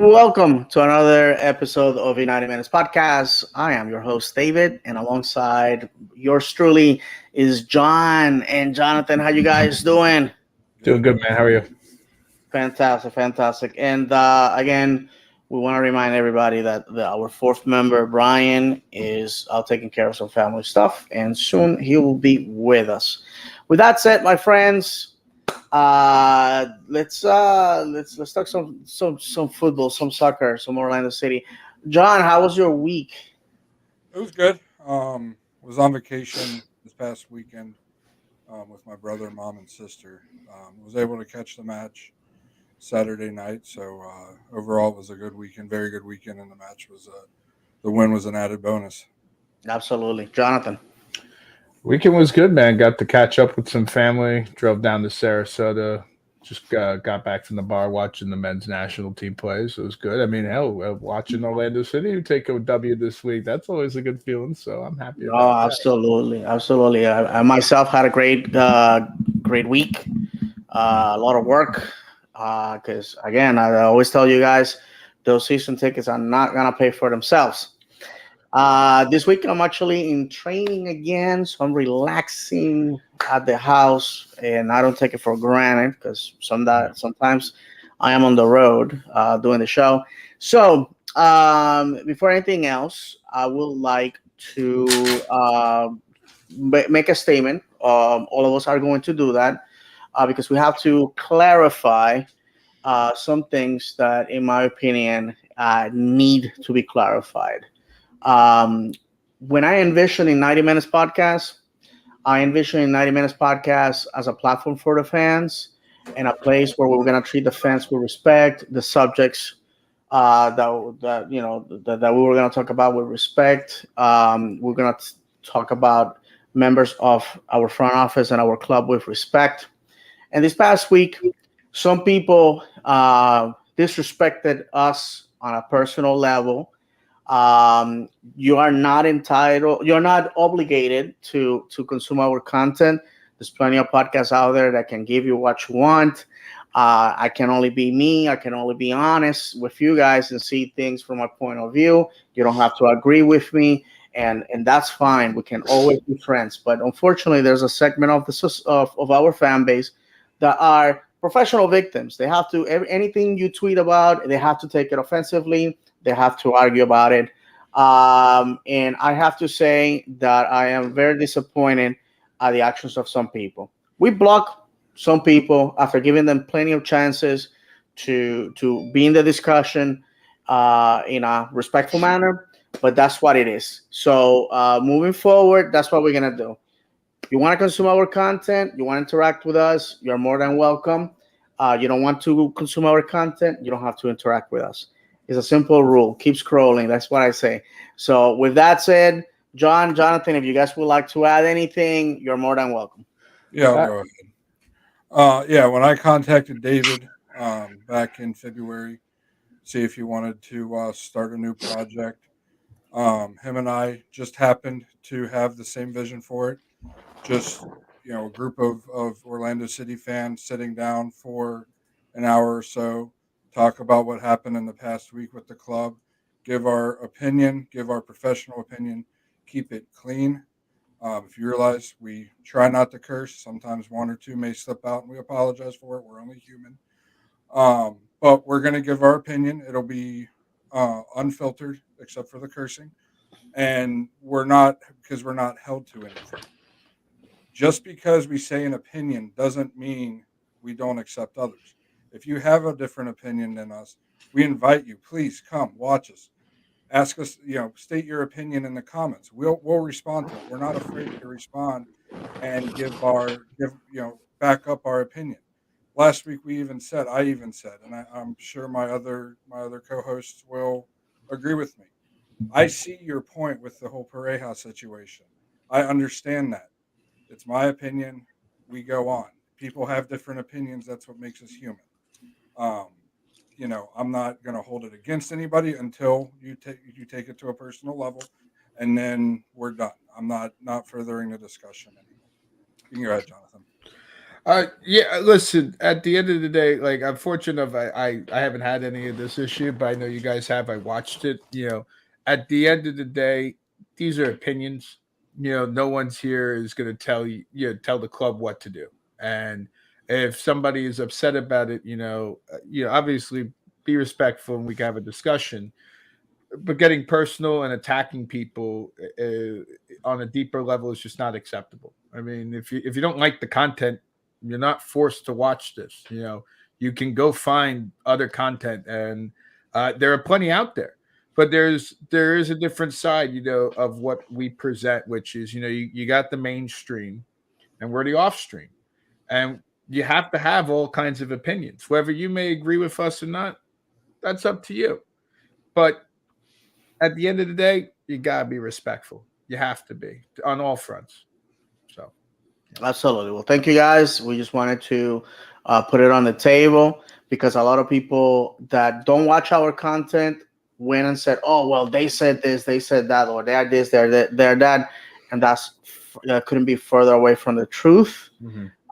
Welcome to another episode of a 90 Minutes podcast. I am your host, David, and alongside yours truly is John and Jonathan. How you guys doing? Doing good, man. How are you? Fantastic, fantastic. And again, we want to remind everybody that our fourth member, Brian, is out taking care of some family stuff, and soon he will be with us. With that said, my friends, let's talk some football, some soccer, some Orlando City. John, how was your week? It was good. Was on vacation this past weekend with my brother, mom, and sister. Was able to catch the match Saturday night. So overall, it was a good weekend, very good weekend, and the win was an added bonus. Absolutely, Jonathan. Weekend was good, man. Got to catch up with some family. Drove down to Sarasota. Just got back from the bar watching the men's national team play. So it was good. I mean, hell, watching Orlando City take a W this week, that's always a good feeling. So I'm happy Oh, about that. absolutely, absolutely. I myself had a great week. A lot of work. Because again, I always tell you guys, those season tickets are not gonna pay for themselves. This week I'm actually in training again, so I'm relaxing at the house, and I don't take it for granted because sometimes I am on the road doing the show. So before anything else, I would like to make a statement. All of us are going to do that because we have to clarify some things that, in my opinion, need to be clarified. Um, when I envision in 90 Minutes Podcast, I envision in 90 Minutes Podcast as a platform for the fans and a place where we're going to treat the fans with respect, the subjects that we were going to talk about with respect. We're going to talk about members of our front office and our club with respect. And this past week, some people disrespected us on a personal level. You are not entitled, you're not obligated to consume our content. There's plenty of podcasts out there that can give you what you want. I can only be me. I can only be honest with you guys and see things from my point of view. You don't have to agree with me, and that's fine. We can always be friends. But unfortunately, there's a segment of of our fan base that are professional victims. They have to anything you tweet about, they have to take it offensively. They have to argue about it. And I have to say that I am very disappointed at the actions of some people. We block some people after giving them plenty of chances to be in the discussion in a respectful manner, but that's what it is. So moving forward, that's what we're gonna do. You want to consume our content, you want to interact with us, you're more than welcome. You don't want to consume our content, you don't have to interact with us. It's a simple rule. Keep scrolling. That's what I say. So, with that said, John, Jonathan, if you guys would like to add anything, you're more than welcome. Yeah, I'll Uh, go ahead. Yeah, when I contacted David back in February, see if he wanted to start a new project, him and I just happened to have the same vision for it. Just a group of Orlando City fans sitting down for an hour or so, talk about what happened in the past week with the club, give our opinion, give our professional opinion, keep it clean. If you realize we try not to curse, sometimes one or two may slip out, and we apologize for it. We're only human. But we're going to give our opinion. It'll be unfiltered, except for the cursing, and we're not held to anything. Just because we say an opinion doesn't mean we don't accept others. If you have a different opinion than us, we invite you. Please come watch us. Ask us, state your opinion in the comments. We'll respond to it. We're not afraid to respond and give back up our opinion. Last week I even said, and I'm sure my other co-hosts will agree with me. I see your point with the whole Pareja situation. I understand that. It's my opinion. We go on. People have different opinions. That's what makes us human. Um, I'm not going to hold it against anybody until you take it to a personal level, and then we're done. I'm not furthering the discussion anymore. You can go ahead, Jonathan. Yeah, listen, at the end of the day, like I'm fortunate enough I haven't had any of this issue, but I know you guys have. I watched it, At the end of the day, these are opinions. No one's here is gonna tell tell the club what to do. And if somebody is upset about it, obviously be respectful and we can have a discussion. But getting personal and attacking people on a deeper level is just not acceptable. I mean, if you don't like the content, you're not forced to watch this. You can go find other content, and there are plenty out there. But there is a different side, of what we present, which is you got the mainstream, and we're the off stream, and you have to have all kinds of opinions. Whether you may agree with us or not, that's up to you. But at the end of the day, you gotta be respectful. You have to be on all fronts. So Absolutely. Well, thank you guys. We just wanted to put it on the table because a lot of people that don't watch our content went and said, "Oh, well, they said this, they said that, or they're this, they're that," and that's couldn't be further away from the truth.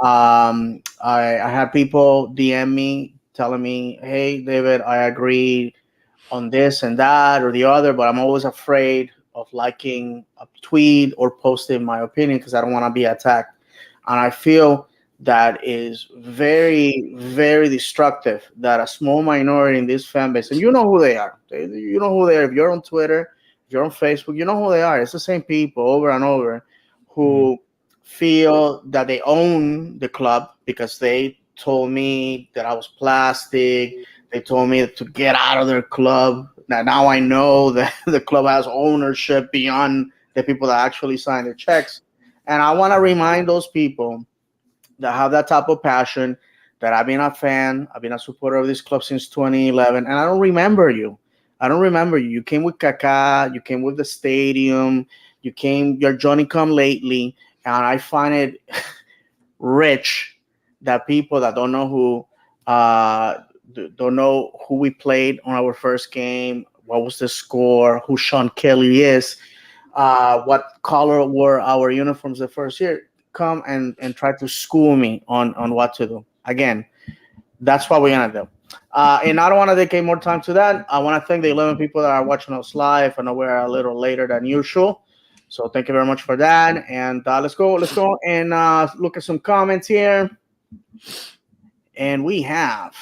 I had people DM me telling me, "Hey, David, I agree on this and that or the other, but I'm always afraid of liking a tweet or posting my opinion because I don't want to be attacked." And I feel that is very, very destructive that a small minority in this fan base, and you know who they are. You know who they are. If you're on Twitter, if you're on Facebook, you know who they are. It's the same people over and over who feel that they own the club because they told me that I was plastic. They told me to get out of their club. Now I know that the club has ownership beyond the people that actually sign the checks. And I want to remind those people that have that type of passion that I've been a fan, I've been a supporter of this club since 2011, and I don't remember you. I don't remember you. You came with Kaká, you came with the stadium, you're Johnny come lately, and I find it rich that people that don't know who we played on our first game, what was the score, who Sean Kelly is, what color were our uniforms the first year, come and try to school me on what to do. Again, that's what we're going to do. And I don't want to dedicate more time to that. I want to thank the 11 people that are watching us live. I know we're a little later than usual. So thank you very much for that. And let's go and look at some comments here. And we have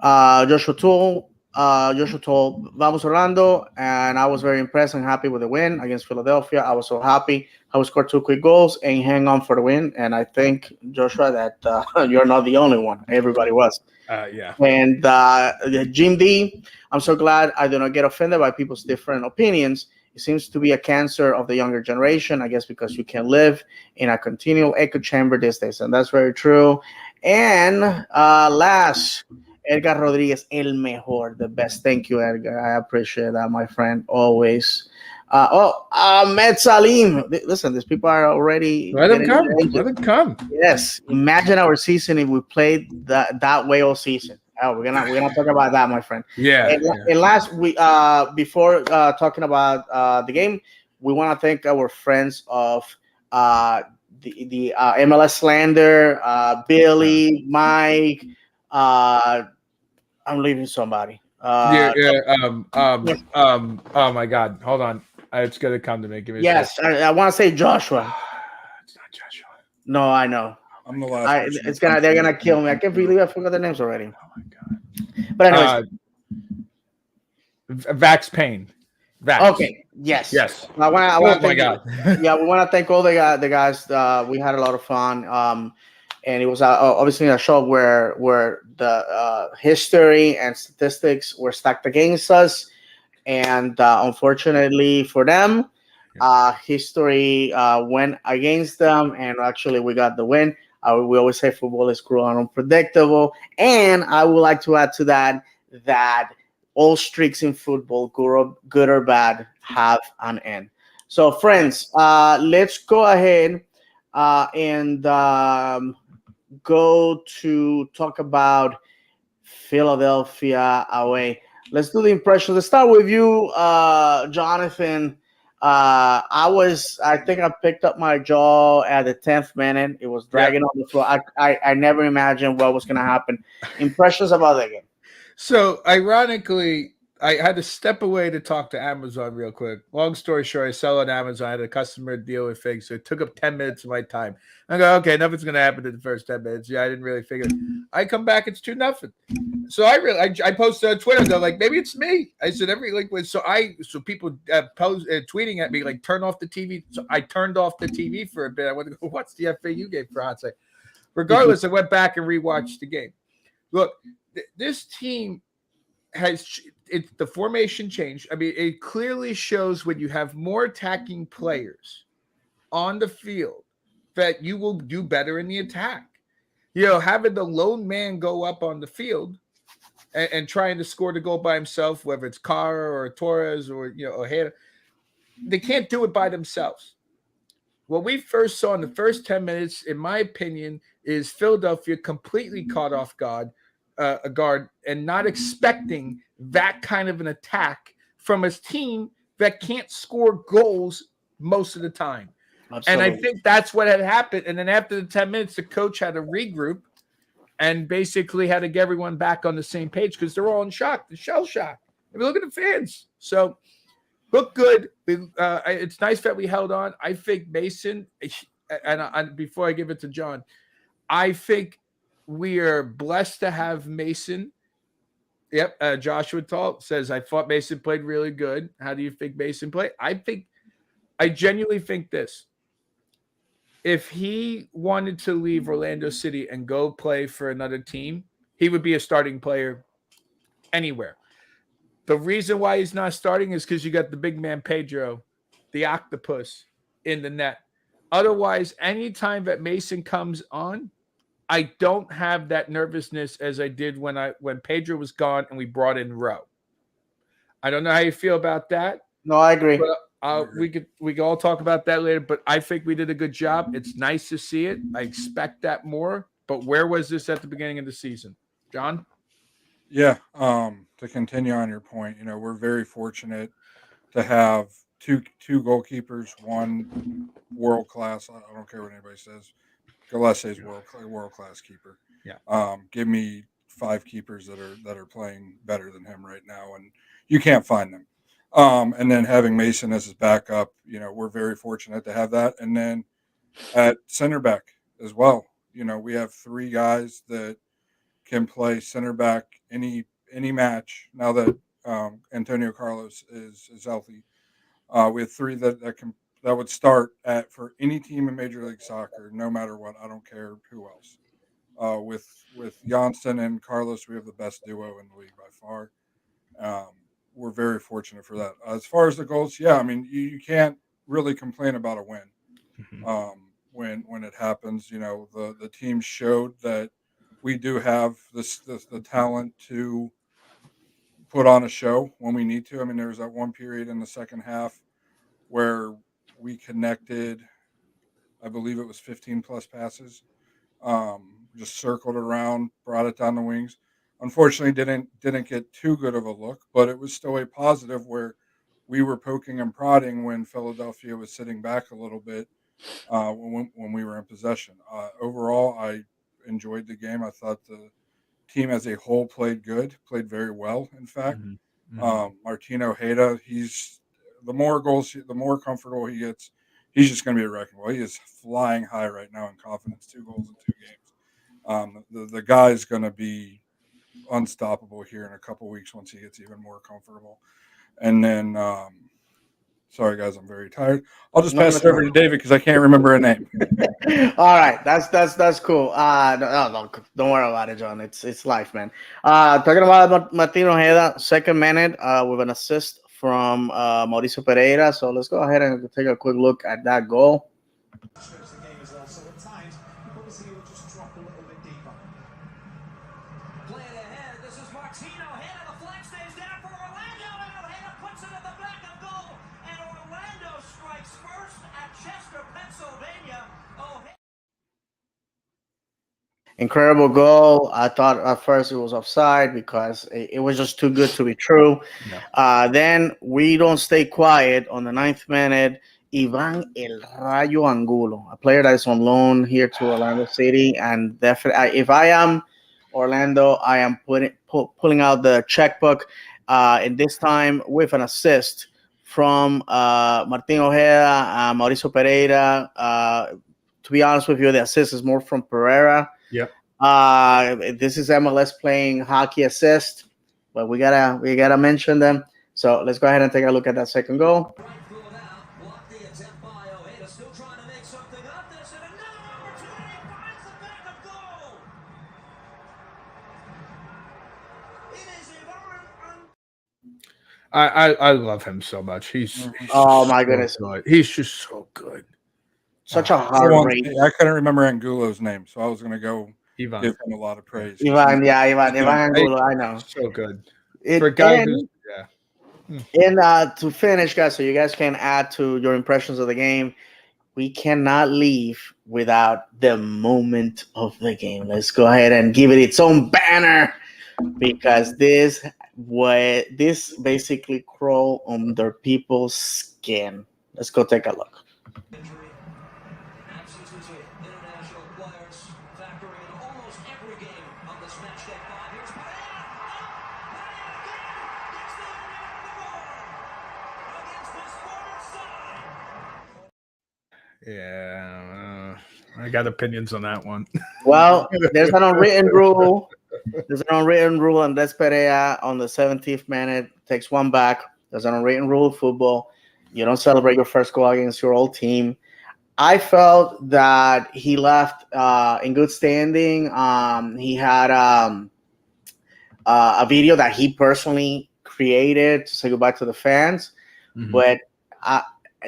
Joshua Tool, Vamos Orlando, and I was very impressed and happy with the win against Philadelphia. I was so happy. I would score 2 quick goals and hang on for the win. And I think, Joshua, that you're not the only one. Everybody was. Yeah. And Jim D, I'm so glad I do not get offended by people's different opinions. It seems to be a cancer of the younger generation, I guess, because you can live in a continual echo chamber these days. And that's very true. And last, Edgar Rodriguez, el mejor, the best. Thank you, Edgar. I appreciate that, my friend, always. Ahmed Salim. Listen, these people are already. Let them come. Let them come. Yes. Imagine our season if we played that way all season. Oh, we're gonna talk about that, my friend. Yeah. And last, we before talking about the game, we want to thank our friends of the MLS Slander, Billy, Mike. I'm leaving somebody. Oh my God! Hold on, it's gonna come to me. Give me. Yes, I want to say Joshua. It's not Joshua. No, I know. I'm the last. They're gonna kill me. I can't believe I forgot their names already. Oh my God! But anyways, Vax Payne. Vax. Okay. Yes. I want my God. Yeah, we want to thank all the guys. We had a lot of fun. And it was obviously a show where the history and statistics were stacked against us, and unfortunately for them, history went against them, and actually we got the win. We always say football is cruel and unpredictable, and I would like to add to that all streaks in football, good or bad, have an end. So, friends, let's go ahead and go to talk about Philadelphia away. Let's do the impressions. Let's start with you, Jonathan. I think I picked up my jaw at the 10th minute. It was dragging on the floor. I never imagined what was going to happen. Impressions about the game. So, ironically, I had to step away to talk to Amazon real quick. Long story short, I sell on Amazon. I had a customer deal with Fig, so it took up 10 minutes of my time. I go, okay, nothing's going to happen in the first 10 minutes. Yeah, I didn't really figure it. I come back, it's 2-0. So I posted on Twitter, though, like, maybe it's me. I said, so people tweeting at me, like, turn off the TV. So I turned off the TV for a bit. I went to go, what's the FAU game for God's sake? Regardless, I went back and rewatched the game. Look, this team the formation changed. I mean, it clearly shows when you have more attacking players on the field that you will do better in the attack. Having the lone man go up on the field and trying to score the goal by himself, whether it's Carr or Torres or Ojeda, they can't do it by themselves. What we first saw in the first 10 minutes, in my opinion, is Philadelphia completely caught off guard and not expecting that kind of an attack from a team that can't score goals most of the time. Absolutely. And I think that's what had happened. And then after the 10 minutes, the coach had to regroup and basically had to get everyone back on the same page because they're all in shock, the shell shock. I mean, look at the fans. So look good. It's nice that we held on. I think Mason, and before I give it to John, I think we are blessed to have Mason. Yep. Joshua Tall says, I thought Mason played really good. How do you think Mason played? I genuinely think this. If he wanted to leave Orlando City and go play for another team, he would be a starting player anywhere. The reason why he's not starting is because you got the big man Pedro, the octopus, in the net. Otherwise, anytime that Mason comes on, I don't have that nervousness as I did when Pedro was gone and we brought in Rowe. I don't know how you feel about that. No, I agree. But, we could all talk about that later. But I think we did a good job. It's nice to see it. I expect that more. But where was this at the beginning of the season, John? Yeah. To continue on your point, we're very fortunate to have two goalkeepers, one world class. I don't care what anybody says. Gillespie's world class keeper. Yeah. Give me 5 keepers that are playing better than him right now, and you can't find them. And then having Mason as his backup, we're very fortunate to have that. And then at center back as well, we have 3 guys that can play center back any match now that Antonio Carlos is healthy. We have 3 that would start for any team in Major League Soccer, no matter what. I don't care who else. With Johnston and Carlos, we have the best duo in the league by far. We're very fortunate for that. As far as the goals, yeah, I mean, you can't really complain about a win. When it happens, the team showed that we do have the talent to put on a show when we need to. I mean, there was that one period in the second half where we connected, I believe it was 15 plus passes, just circled around, brought it down the wings. Unfortunately, didn't get too good of a look, but it was still a positive where we were poking and prodding when Philadelphia was sitting back a little bit when we were in possession. Overall, I enjoyed the game. I thought the team as a whole played very well, in fact. Martin Ojeda, the more goals, the more comfortable he gets, he's just going to be a wrecking ball. He is flying high right now in confidence. 2 goals in 2 games. The guy's going to be unstoppable here in a couple weeks once he gets even more comfortable. And then, sorry guys, I'm very tired. I'll just pass it over to David because I can't remember a name. All right, that's cool. No, don't worry about it, John. It's life, man. Talking about Martin Ojeda, second minute, with an assist from Mauricio Pereira. So let's go ahead and take a quick look at that goal. Incredible goal. I thought at first it was offside because it was just too good to be true. Yeah. Then we don't stay quiet on the 9th minute. Ivan El Rayo Angulo, a player that is on loan here to Orlando City, and definitely, if I am Orlando, I am pulling out the checkbook, and this time with an assist from Martin Ojeda, Mauricio Pereira. To be honest with you, the assist is more from Pereira. Yep. This is MLS playing hockey assist, but we gotta mention them. So let's go ahead and take a look at that second goal. I love him so much. He's Oh so my goodness, good. He's just so good. such a hard rate. I couldn't remember Angulo's name, so I was going to go Ivan. give him a lot of praise. Ivan Angulo, I know. So good. It, For a guy and, who's, yeah. and to finish, guys, so you guys can add to your impressions of the game. We cannot leave without the moment of the game. Let's go ahead and give it its own banner, because this basically crawl under people's skin. Let's go take a look. Yeah, I got opinions on that one. Well, there's an unwritten rule. There's an unwritten rule, and Andres Perea on the 17th minute takes one back. There's an unwritten rule of football. You don't celebrate your first goal against your old team. I felt that he left in good standing. He had a video that he personally created to say goodbye to the fans. Mm-hmm. But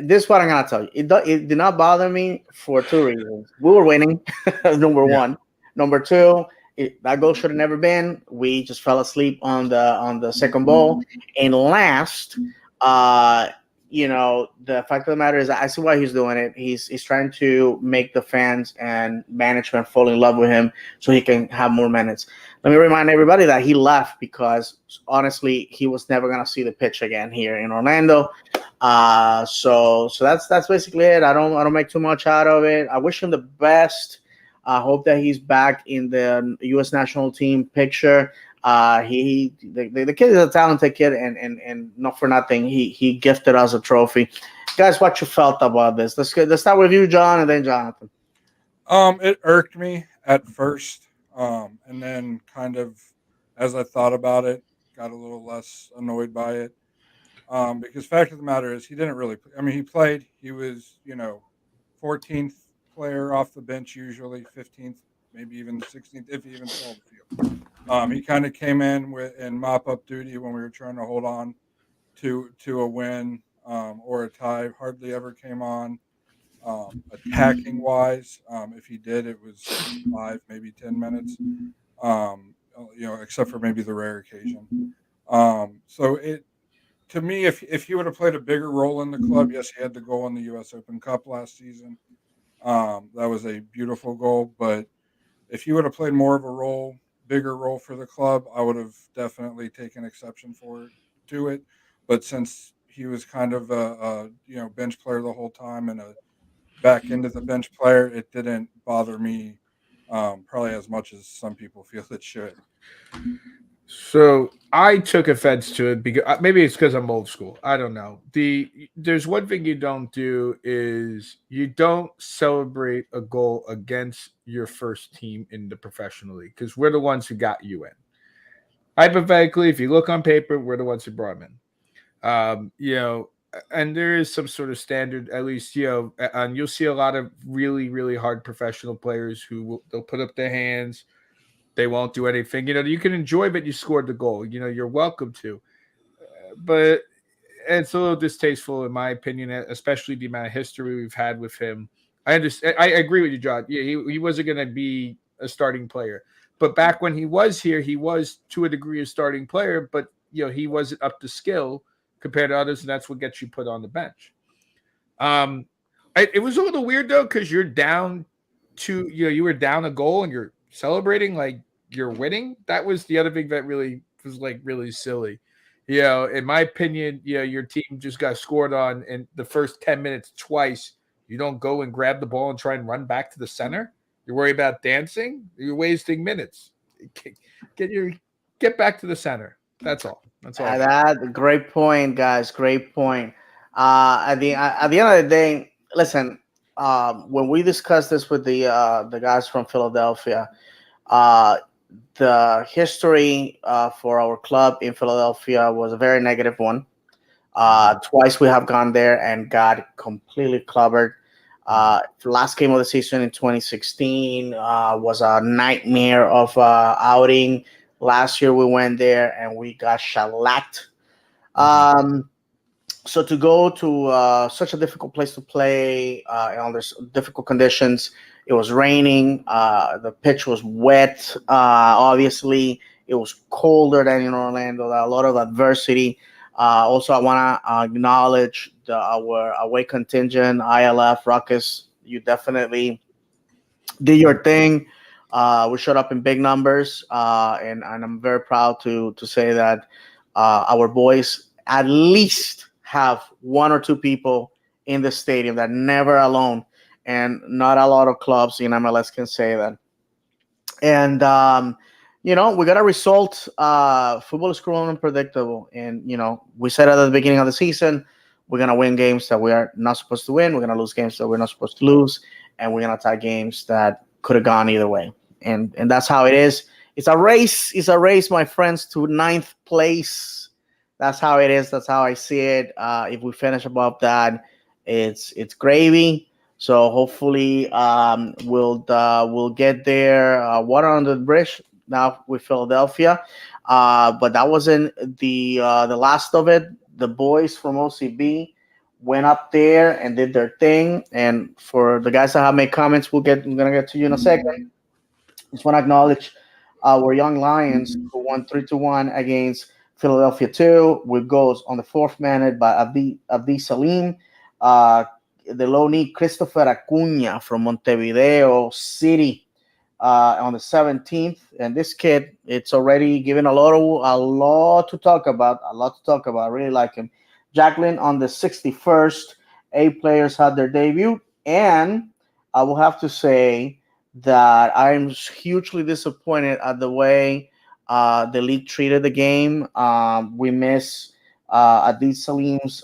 this is what I'm going to tell you. It did not bother me for two reasons. We were winning, number one. Number two, that goal should have never been. We just fell asleep on the second ball. And last, the fact of the matter is, I see why he's doing it. He's trying to make the fans and management fall in love with him so he can have more minutes. Let me remind everybody that he left because, honestly, he was never going to see the pitch again here in Orlando. So that's basically it. I don't make too much out of it. I wish him the best. I hope that he's back in the U.S. national team picture. The kid is a talented kid, and not for nothing, he gifted us a trophy. Guys, what you felt about this? Let's start with you, John, and then Jonathan. It irked me at first, and then kind of as I thought about it, got a little less annoyed by it. Because fact of the matter is, he didn't really. I mean, he played. He was, 14th player off the bench, usually 15th, maybe even 16th, if he even saw the field. He kind of came in in mop-up duty when we were trying to hold on to a win or a tie. Hardly ever came on attacking wise. If he did, it was 5, maybe 10 minutes. Except for maybe the rare occasion. To me, if he would have played a bigger role in the club, yes, he had the goal in the U.S. Open Cup last season. That was a beautiful goal, but if he would have played more of a bigger role for the club, I would have definitely taken exception to it. But since he was kind of a bench player the whole time and a back into the bench player, it didn't bother me probably as much as some people feel it should. So I took offense to it because maybe it's because I'm old school. I don't know. There's one thing you don't do is you don't celebrate a goal against your first team in the professional league because we're the ones who got you in. Hypothetically, if you look on paper, we're the ones who brought them in. And there is some sort of standard, at least, and you'll see a lot of really, really hard professional players who they'll put up their hands. They won't do anything. You can enjoy, but you scored the goal. You're welcome to. But it's a little distasteful, in my opinion, especially the amount of history we've had with him. I understand. I agree with you, John. Yeah, he wasn't going to be a starting player. But back when he was here, he was, to a degree, a starting player. But, he wasn't up to skill compared to others, and that's what gets you put on the bench. It was a little weird, though, because you're down you were down a goal and you're celebrating like you're winning. That was the other thing that really was like really silly. You know, in my opinion, you know, your team just got scored on in the first 10 minutes twice. You don't go and grab the ball and try and run back to the center. You're worried about dancing. You're wasting minutes. Get back to the center. That's all. That's all. That great point, guys. Great point. At the end of the day, listen. When we discussed this with the guys from Philadelphia, uh, the history for our club in Philadelphia was a very negative one. Twice we have gone there and got completely clobbered. Last game of the season in 2016 was a nightmare of outing. Last year we went there and we got shellacked. Um, so to go to such a difficult place to play under difficult conditions, it was raining. The pitch was wet. Obviously, it was colder than in Orlando. A lot of adversity. Also, I want to acknowledge our away contingent, ILF Ruckus. You definitely did your thing. We showed up in big numbers, and I'm very proud to say that our boys at least have one or two people in the stadium that never alone, and not a lot of clubs in MLS can say that. And we got a result. Football is cruel and unpredictable, and we said at the beginning of the season we're gonna win games that we are not supposed to win. We're gonna lose games that we're not supposed to lose, and we're gonna tie games that could have gone either way. And that's how it is. It's a race. It's a race, my friends, to ninth place. That's how it is. That's how I see it. If we finish above that, it's gravy. So hopefully we'll get there. Water under the bridge now with Philadelphia. But that wasn't the last of it. The boys from OCB went up there and did their thing. And for the guys that have made comments, we're gonna get to you in a second. Just want to acknowledge our young Lions who won 3-1 against Philadelphia 2 with goals on the fourth minute by Abdi Salim. The low knee Christopher Acuna from Montevideo City on the 17th. And this kid, it's already given a lot to talk about. I really like him. Jacqueline on the 61st. 8 players had their debut. And I will have to say that I'm hugely disappointed at the way the league treated the game. We miss Adil Salim's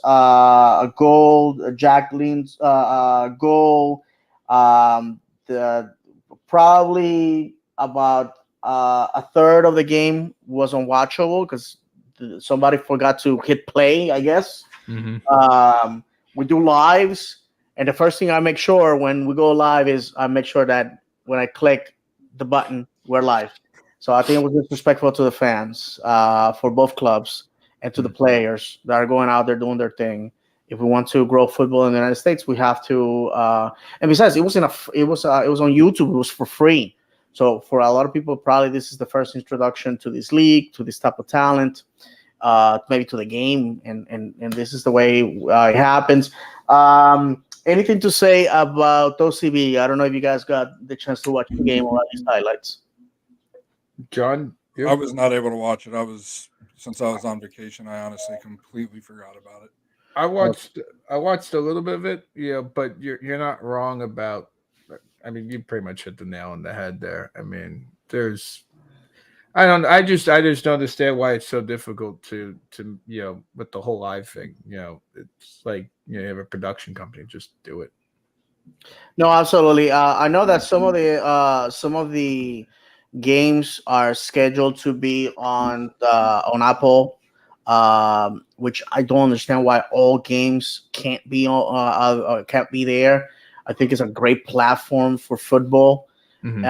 goal, Jacqueline's goal. The probably about a third of the game was unwatchable because somebody forgot to hit play, I guess. Mm-hmm. We do lives, and the first thing I make sure when we go live is I make sure that when I click the button, we're live. So I think it was disrespectful to the fans for both clubs and to the players that are going out there doing their thing. If we want to grow football in the United States, we have to. And besides, it was on YouTube. It was for free. So for a lot of people, probably this is the first introduction to this league, to this type of talent, maybe to the game, and this is the way it happens. Anything to say about OCB? I don't know if you guys got the chance to watch the game or at least highlights. John, I was not able to watch it. Since I was on vacation, I honestly completely forgot about it. I watched a little bit of it, but you're not wrong about. I mean, you pretty much hit the nail on the head there. I mean, I just don't understand why it's so difficult to with the whole live thing. It's like you have a production company, just do it. No, absolutely. I know that some of the games are scheduled to be on Apple, which I don't understand why all games can't be there. I think it's a great platform for football, Mm-hmm.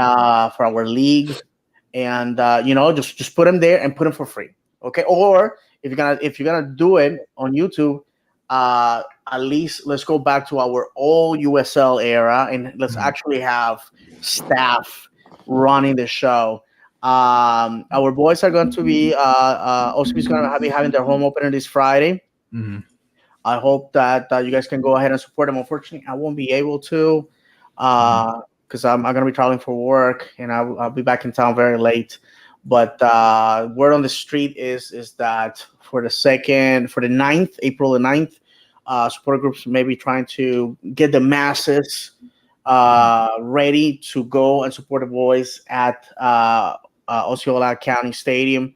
for our league, and just put them there and put them for free. Okay, or if you're gonna do it on YouTube, at least let's go back to our old USL era and let's actually have staff running the show. Our boys are going to be OCB is going to be having their home opener this Friday. Mm-hmm. I hope that you guys can go ahead and support them. Unfortunately, I won't be able to. because I'm going to be traveling for work, and I'll be back in town very late. But word on the street is that for the 9th, April the 9th, support groups may be trying to get the masses ready to go and support the boys at Osceola County Stadium,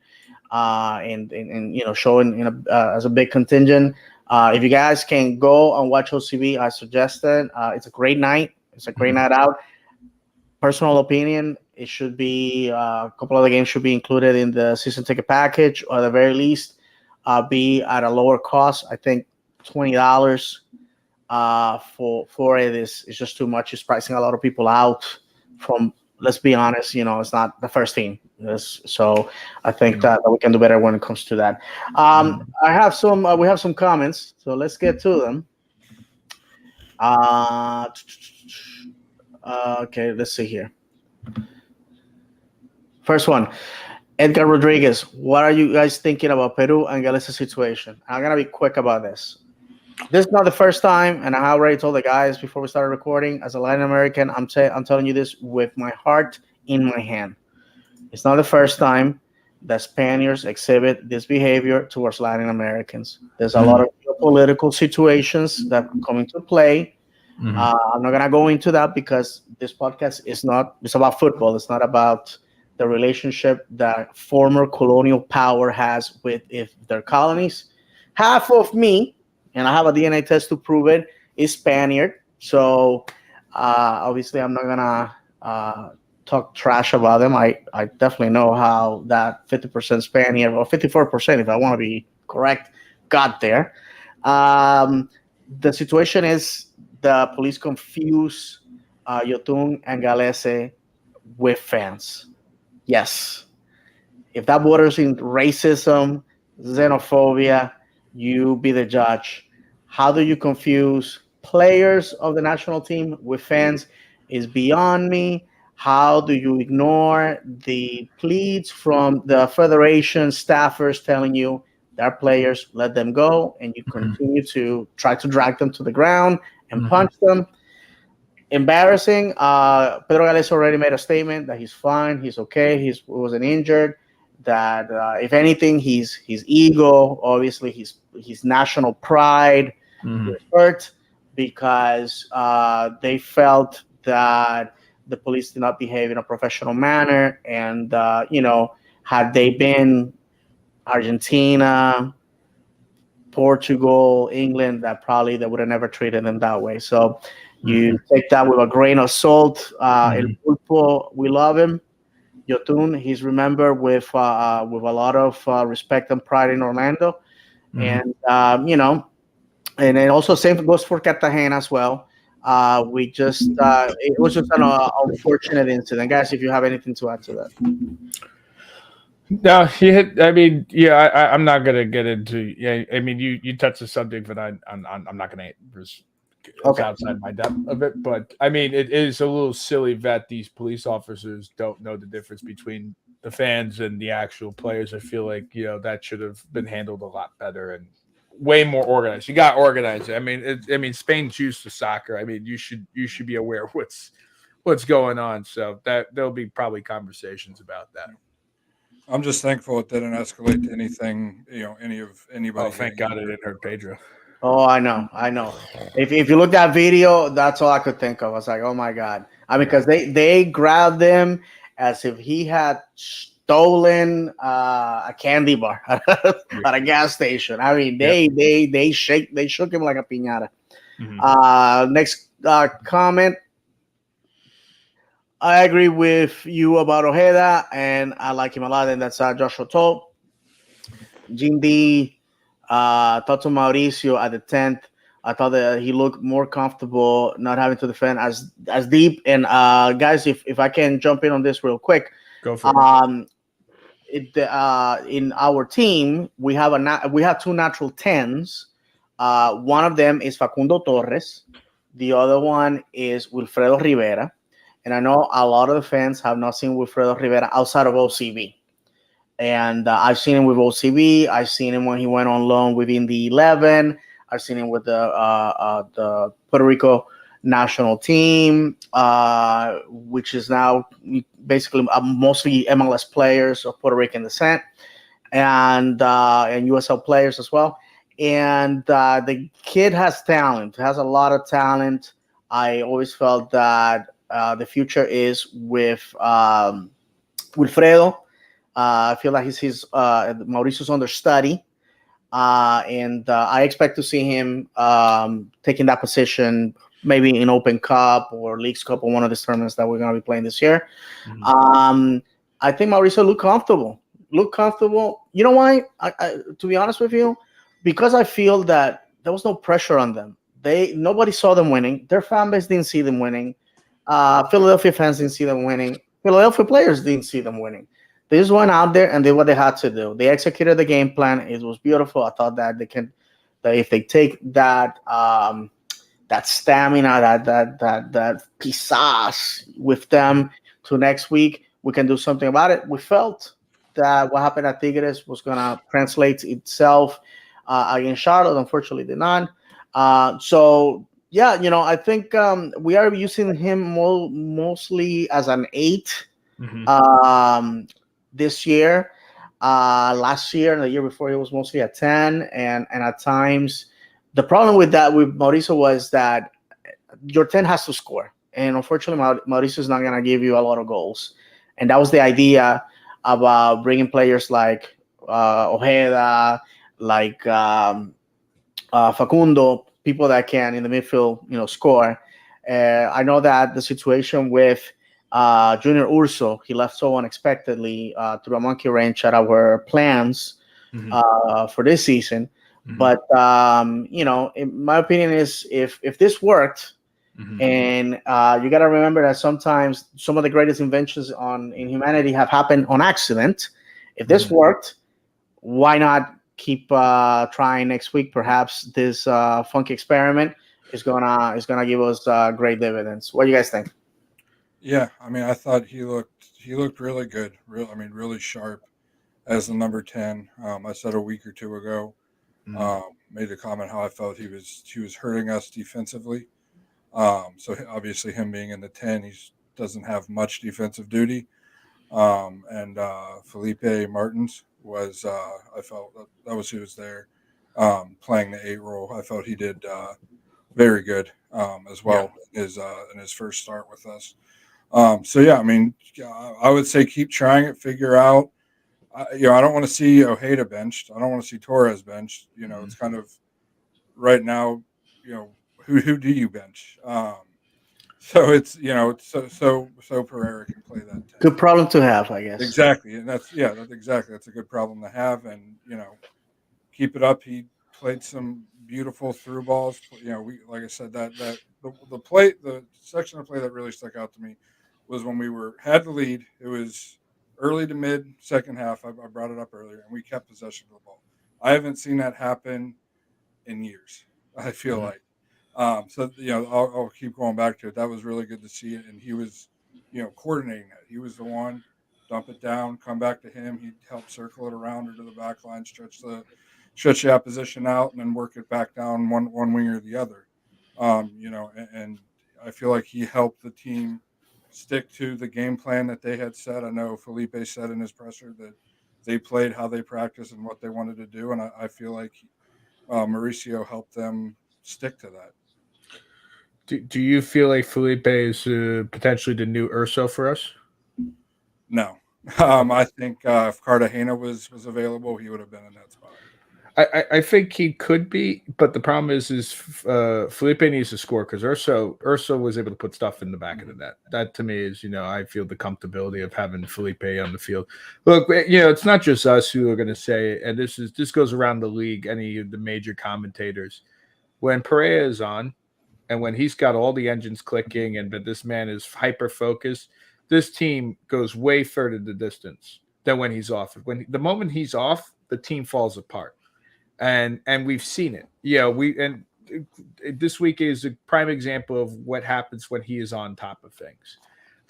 and showing as a big contingent. If you guys can go and watch OCB, I suggest it. It's a great night. It's a great night out. Personal opinion, it should be a couple of the games should be included in the season ticket package, or at the very least, be at a lower cost. I think $20 for it is just too much. It's pricing a lot of people out from. Let's be honest, it's not the first team. So I think that we can do better when it comes to that. I have some. We have some comments, so let's get to them. Okay, let's see here. First one, Edgar Rodriguez. What are you guys thinking about Peru and Galicia situation? I'm gonna be quick about this. This is not the first time, and I already told the guys before we started recording. As a Latin American, I'm telling you this with my heart in my hand. It's not the first time that Spaniards exhibit this behavior towards Latin Americans. There's a lot of political situations that come into play. I'm not gonna go into that because this podcast is not. It's about football. It's not about the relationship that former colonial power has with their colonies. Half of me, and I have a DNA test to prove it, is Spaniard. So obviously, I'm not gonna talk trash about them. I definitely know how that 50% Spaniard, or 54%, if I want to be correct, got there. The situation is the police confuse Yotun and Galese with fans. Yes. If that borders in racism, xenophobia, you be the judge. How do you confuse players of the national team with fans is beyond me. How do you ignore the pleads from the federation staffers telling you they're players, let them go, and you continue to try to drag them to the ground and punch them? Embarrassing. Pedro Gales already made a statement that he's fine, he's okay, he wasn't injured. That if anything, his ego, obviously his national pride, was hurt because they felt that the police did not behave in a professional manner, and had they been Argentina, Portugal, England, that probably they would have never treated them that way. So you take that with a grain of salt. El Pulpo, we love him. Yotun, he's remembered with a lot of respect and pride in Orlando, and and then also same goes for Cartagena as well. We just it was just an unfortunate incident, guys. If you have anything to add to that. No, he hit. I mean, yeah, I'm not gonna get into. Yeah, I mean, you touched the subject, but I'm not gonna. It's outside my depth of it, but I mean, it is a little silly that these police officers don't know the difference between the fans and the actual players. I feel like that should have been handled a lot better and way more organized. You got organized. I mean, Spain's used to soccer. I mean, you should be aware of what's going on. So that there'll be probably conversations about that. I'm just thankful it didn't escalate to anything, anybody. Oh, thank God it didn't hurt Pedro. Oh, I know. If you look at video, that's all I could think of. I was like, oh my God. I mean, because they grabbed him as if he had stolen a candy bar at a gas station. I mean, they shook him like a piñata. Next comment. I agree with you about Ojeda, and I like him a lot, and that's Joshua Toll. Jim D. Talked to Mauricio at the 10th. I thought that he looked more comfortable not having to defend as deep. And guys, if I can jump in on this real quick, go for it. In our team, we have two natural 10s. One of them is Facundo Torres. The other one is Wilfredo Rivera. And I know a lot of the fans have not seen Wilfredo Rivera outside of OCB. And I've seen him with OCB. I've seen him when he went on loan within the 11. I've seen him with the Puerto Rico national team, which is now basically mostly MLS players of Puerto Rican descent and USL players as well. And the kid has talent, has a lot of talent. I always felt that the future is with Wilfredo. I feel like he's Mauricio's understudy. And I expect to see him taking that position maybe in Open Cup or Leagues Cup or one of the tournaments that we're going to be playing this year. I think Mauricio looked comfortable. You know why? To be honest with you, because I feel that there was no pressure on them. Nobody saw them winning. Their fan base didn't see them winning. Philadelphia fans didn't see them winning. Philadelphia players didn't see them winning. They just went out there and did what they had to do. They executed the game plan. It was beautiful. I thought that that if they take that stamina, that pizzazz with them to next week, we can do something about it. We felt that what happened at Tigres was going to translate itself against Charlotte. Unfortunately, did not. So yeah, I think we are using him mostly as an 8 this year. Last year and the year before, he was mostly a 10, and at times the problem with Mauricio was that your 10 has to score, and unfortunately Mauricio is not going to give you a lot of goals, and that was the idea about bringing players like Ojeda, like Facundo, people that can in the midfield, score. I know that the situation with Junior Urso, he left so unexpectedly through a monkey wrench at our plans for this season. But in my opinion is if this worked, and you got to remember that sometimes some of the greatest inventions in humanity have happened on accident. If this worked, why not keep trying next week? Perhaps this funky experiment is gonna give us great dividends. What do you guys think? Yeah, I mean, I thought he looked really good. Really sharp as the number 10. I said a week or two ago, made a comment how I felt he was hurting us defensively. So obviously, him being in the 10, he doesn't have much defensive duty. And Felipe Martins was, I felt that was who was there, playing the 8 role. I felt he did very good as well in his first start with us. So yeah, I mean, I would say keep trying it, figure out. I don't want to see Ojeda benched. I don't want to see Torres benched. It's kind of right now. Who do you bench? So it's so Pereira can play that. 10. Good problem to have, I guess. Exactly, and that's a good problem to have, and keep it up. He played some beautiful through balls. Like I said, that the section of play that really stuck out to me was when we had the lead. It was early to mid second half. I brought it up earlier, and we kept possession of the ball. I haven't seen that happen in years. I feel like. So I'll keep going back to it. That was really good to see it, and he was, coordinating it. He was the one, dump it down, come back to him. He'd help circle it around or to the back line, stretch the opposition out, and then work it back down one wing or the other. And I feel like he helped the team stick to the game plan that they had set. I know Felipe said in his presser that they played how they practiced and what they wanted to do, and I feel like Mauricio helped them stick to that. Do you feel like Felipe is potentially the new Urso for us? No. I think if Cartagena was available, he would have been in that spot. I think he could be, but the problem is Felipe needs to score because Urso was able to put stuff in the back of the net. That to me is, I feel the comfortability of having Felipe on the field. Look, it's not just us who are going to say, and this goes around the league, any of the major commentators. When Pereira is on, and when he's got all the engines clicking, but this man is hyper focused, this team goes way further the distance than when he's off. The moment he's off, the team falls apart. And we've seen it. This week is a prime example of what happens when he is on top of things.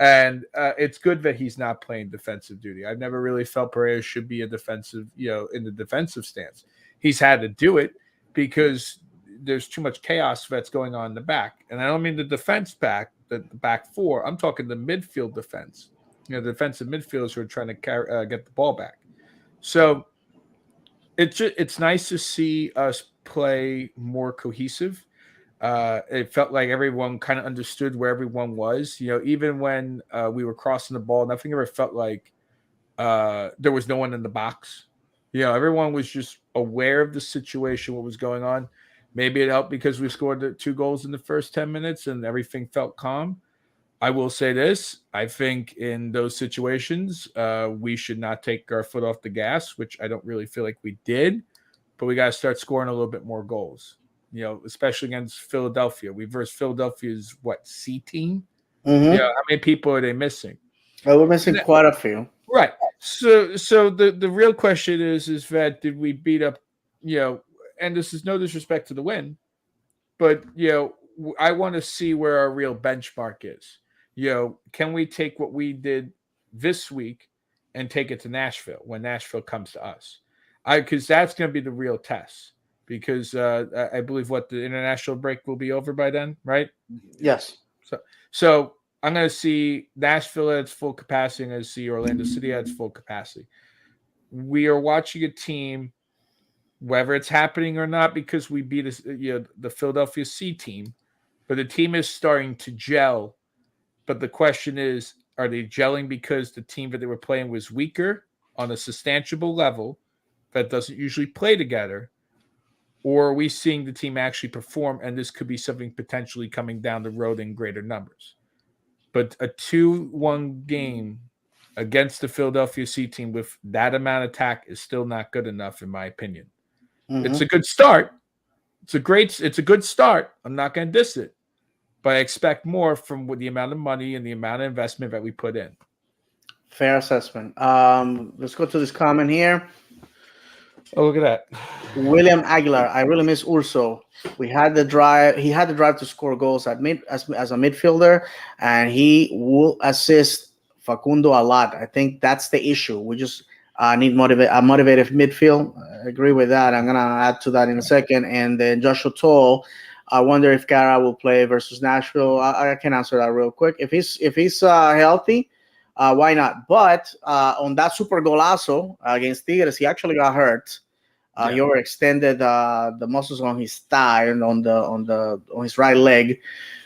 And it's good that he's not playing defensive duty. I've never really felt Pereira should be a defensive, in the defensive stance. He's had to do it because there's too much chaos that's going on in the back. And I don't mean the defense back, the back four. I'm talking the midfield defense. The defensive midfielders who are trying to get the ball back. So it's nice to see us play more cohesive. It felt like everyone kind of understood where everyone was. Even when we were crossing the ball, nothing ever felt like there was no one in the box. Everyone was just aware of the situation, what was going on. Maybe it helped because we scored the 2 goals in the first 10 minutes and everything felt calm. I will say this. I think in those situations, we should not take our foot off the gas, which I don't really feel like we did. But we got to start scoring a little bit more goals, especially against Philadelphia. We versed Philadelphia's, C team? Mm-hmm. How many people are they missing? We're missing quite a few. Right. So the real question is that did we beat up, and this is no disrespect to the win, but, I want to see where our real benchmark is. Can we take what we did this week and take it to Nashville when Nashville comes to us? Because that's going to be the real test. Because I believe the international break will be over by then, right? Yes. So I'm going to see Nashville at its full capacity. I'm going to see Orlando City at its full capacity. We are watching a team, whether it's happening or not, because we beat the Philadelphia C team, but the team is starting to gel. But the question is, are they gelling because the team that they were playing was weaker on a substantial level that doesn't usually play together? Or are we seeing the team actually perform, and this could be something potentially coming down the road in greater numbers? But a 2-1 game against the Philadelphia C team with that amount of attack is still not good enough, in my opinion. Mm-hmm. It's a good start. It's a good start. I'm not going to diss it. But I expect more from the amount of money and the amount of investment that we put in. Fair assessment. Let's go to this comment here. Oh, look at that. William Aguilar. I really miss Urso. He had the drive to score goals as a midfielder, and he will assist Facundo a lot. I think that's the issue. We just need a motivated midfield. I agree with that. I'm gonna add to that in a second. And then Joshua Toll. I wonder if Gara will play versus Nashville. I can answer that real quick. If he's healthy, why not? But on that super golazo against Tigres, he actually got hurt. He overextended the muscles on his thigh and on his right leg.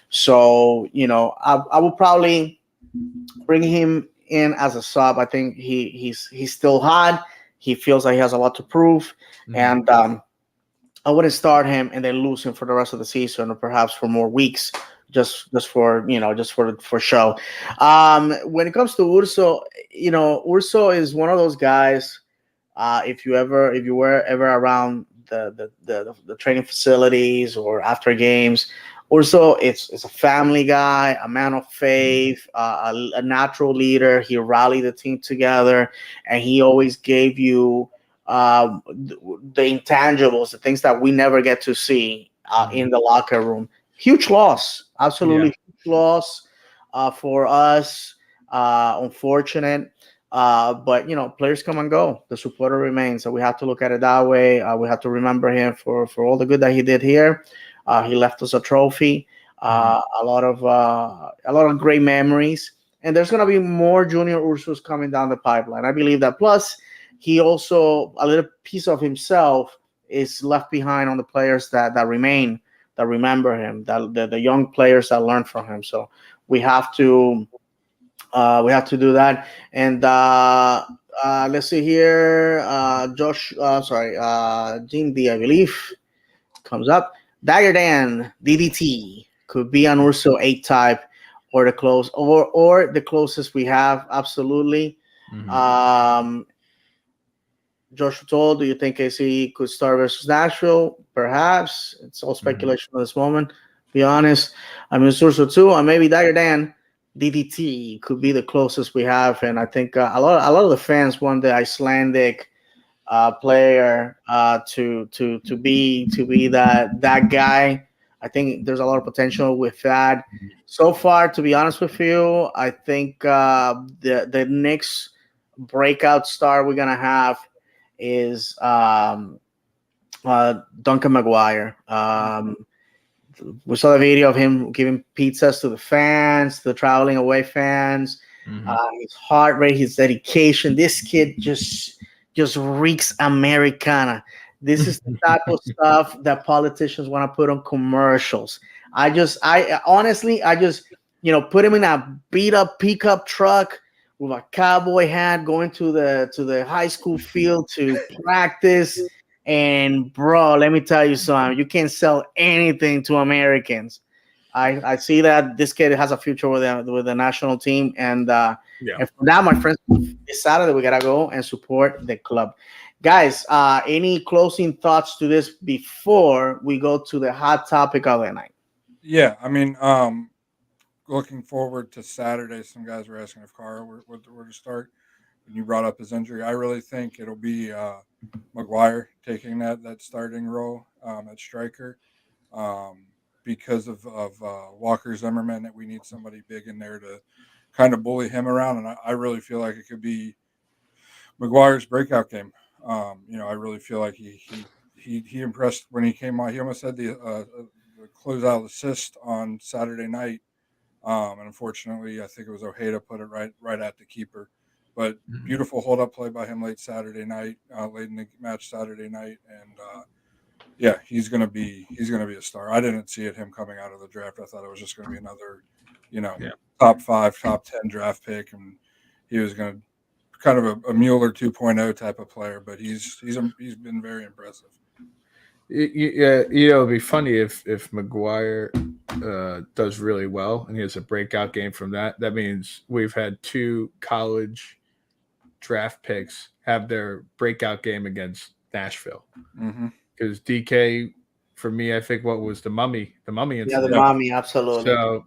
So I will probably bring him in as a sub. I think he's still hot. He feels like he has a lot to prove, and I wouldn't start him and then lose him for the rest of the season, or perhaps for more weeks, just for show. When it comes to Urso, Urso is one of those guys. If you were ever around the training facilities or after games, Urso it's a family guy, a man of faith, a natural leader. He rallied the team together, and he always gave you the intangibles, the things that we never get to see in the locker room. Huge loss, absolutely huge loss for us. Unfortunate, but players come and go. The supporter remains, so we have to look at it that way. We have to remember him for all the good that he did here. He left us a trophy, a lot of great memories, and there's gonna be more Junior Ursos coming down the pipeline. I believe that. Plus, he also, a little piece of himself is left behind on the players that remain, that remember him, that the young players that learn from him. So we have to do that. And let's see here. Gene D, I believe, comes up. Dagger Dan, DDT, could be an Urso 8 type, or the closest we have. Absolutely. Joshua Toll, do you think KC could start versus Nashville? Perhaps. It's all speculation at this moment. Be honest. I mean, Urso 2, and maybe Dagger Dan, DDT could be the closest we have. And I think a lot of the fans want the Icelandic player to be that guy. I think there's a lot of potential with that. So far, to be honest with you, I think the next breakout star we're gonna have is Duncan McGuire. We saw the video of him giving pizzas to the fans, the traveling away fans. His heart rate, his dedication. This kid just reeks Americana. This is the type of stuff that politicians want to put on commercials. I honestly, put him in a beat up pickup truck with a cowboy hat, going to the high school field to practice. And bro, let me tell you something. You can't sell anything to Americans. I see that this kid has a future with the national team, and and for that, my friends, this Saturday we gotta go and support the club. Guys, any closing thoughts to this before we go to the hot topic of the night? Yeah, I mean, looking forward to Saturday. Some guys were asking if Carr were to start. When you brought up his injury, I really think it'll be McGuire taking that starting role at striker because of Walker Zimmerman, that we need somebody big in there to kind of bully him around. And I really feel like it could be McGuire's breakout game. I really feel like he impressed when he came on. He almost had the closeout assist on Saturday night. And unfortunately, I think it was Ojeda put it right at the keeper. But beautiful hold up play by him late Saturday night, late in the match Saturday night, and he's gonna be a star. I didn't see him coming out of the draft. I thought it was just gonna be another, top 5, top 10 draft pick, and he was gonna kind of a Mueller 2.0 type of player. But he's been very impressive. It'd be funny if McGuire does really well and he has a breakout game from that. That means we've had 2 college draft picks have their breakout game against Nashville. Because DK, for me, I think what was the mummy incident. Yeah, the mummy, absolutely. So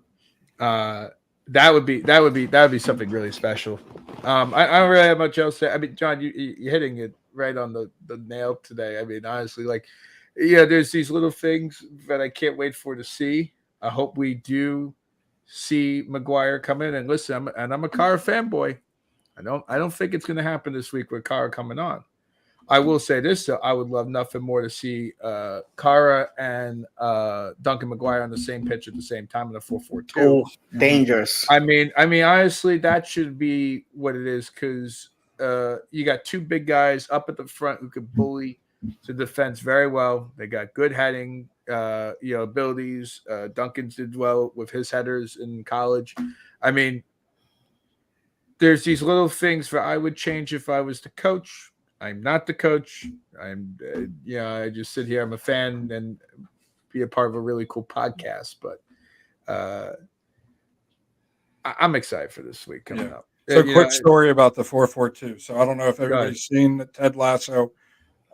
that would be something really special. I don't really have much else to say. I mean, John, you're hitting it right on the nail today. I mean, honestly, there's these little things that I can't wait to see. I hope we do see McGuire come in. And listen, I'm a Carr fanboy. I don't think it's going to happen this week with Carr coming on. I will say this, though. I would love nothing more to see Carr and Duncan McGuire on the same pitch at the same time in a 4-4-2. Oh, dangerous. I mean, honestly, that should be what it is, because you got 2 big guys up at the front who could bully the defense very well. They got good heading, abilities. Duncan's did well with his headers in college. I mean, there's these little things that I would change if I was the coach. I'm not the coach. I just sit here. I'm a fan and be a part of a really cool podcast. But I'm excited for this week coming up. So, quick story about the 4-4-2. So, I don't know if everybody's seen Ted Lasso.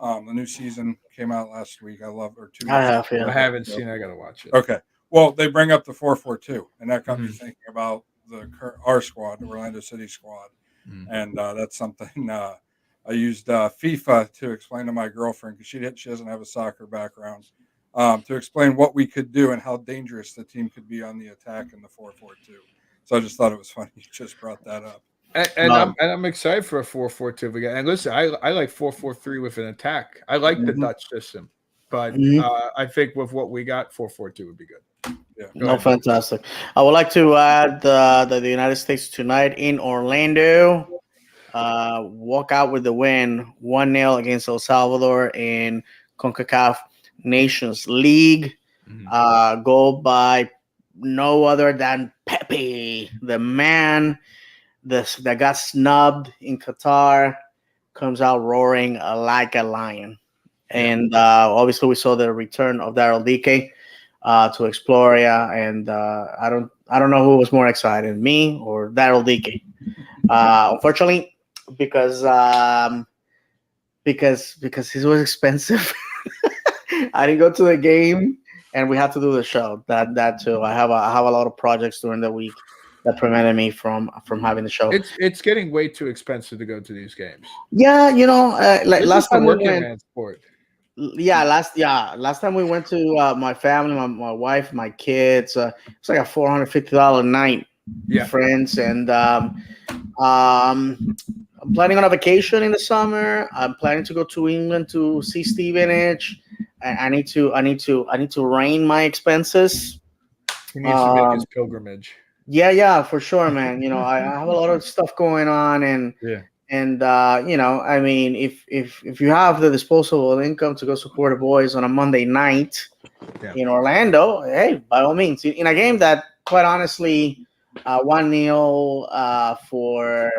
The new season came out last week. I haven't seen it. I got to watch it. Okay. Well, they bring up the 4-4-2, and that got me thinking about our squad, the Orlando City squad. And that's something I used FIFA to explain to my girlfriend, because she doesn't have a soccer background, to explain what we could do and how dangerous the team could be on the attack in the 4-4-2. So I just thought it was funny you just brought that up. And I'm excited for a 4-4-2 again. And listen, I like 4-4-3 with an attack. I like the Dutch system, but I think with what we got, 4-4-2 would be good. Yeah, fantastic. I would like to add that the United States tonight in Orlando walk out with the win, 1-0 against El Salvador in CONCACAF Nations League. Goal by no other than Pepe, the man that got snubbed in Qatar, comes out roaring like a lion. And obviously we saw the return of Daryl Dike to Exploria, and I don't know who was more excited, me or Daryl Dike. Unfortunately, because it was expensive. I didn't go to the game, and we had to do the show. That too. I have a lot of projects during the week that prevented me from having the show. It's getting way too expensive to go to these games. Yeah, last time we went. Sport. Last time we went to my family, my wife, my kids. It's like a $450 night. Yeah, friends, and I'm planning on a vacation in the summer. I'm planning to go to England to see Stevenage. I need to rein my expenses. He needs to make his Um, pilgrimage. yeah, for sure, man. I have a lot of stuff going on, and Yeah. I mean, if you have the disposable income to go support the boys on a Monday night Yeah. in Orlando, hey, by all means, in a game that, quite honestly, 1-0 for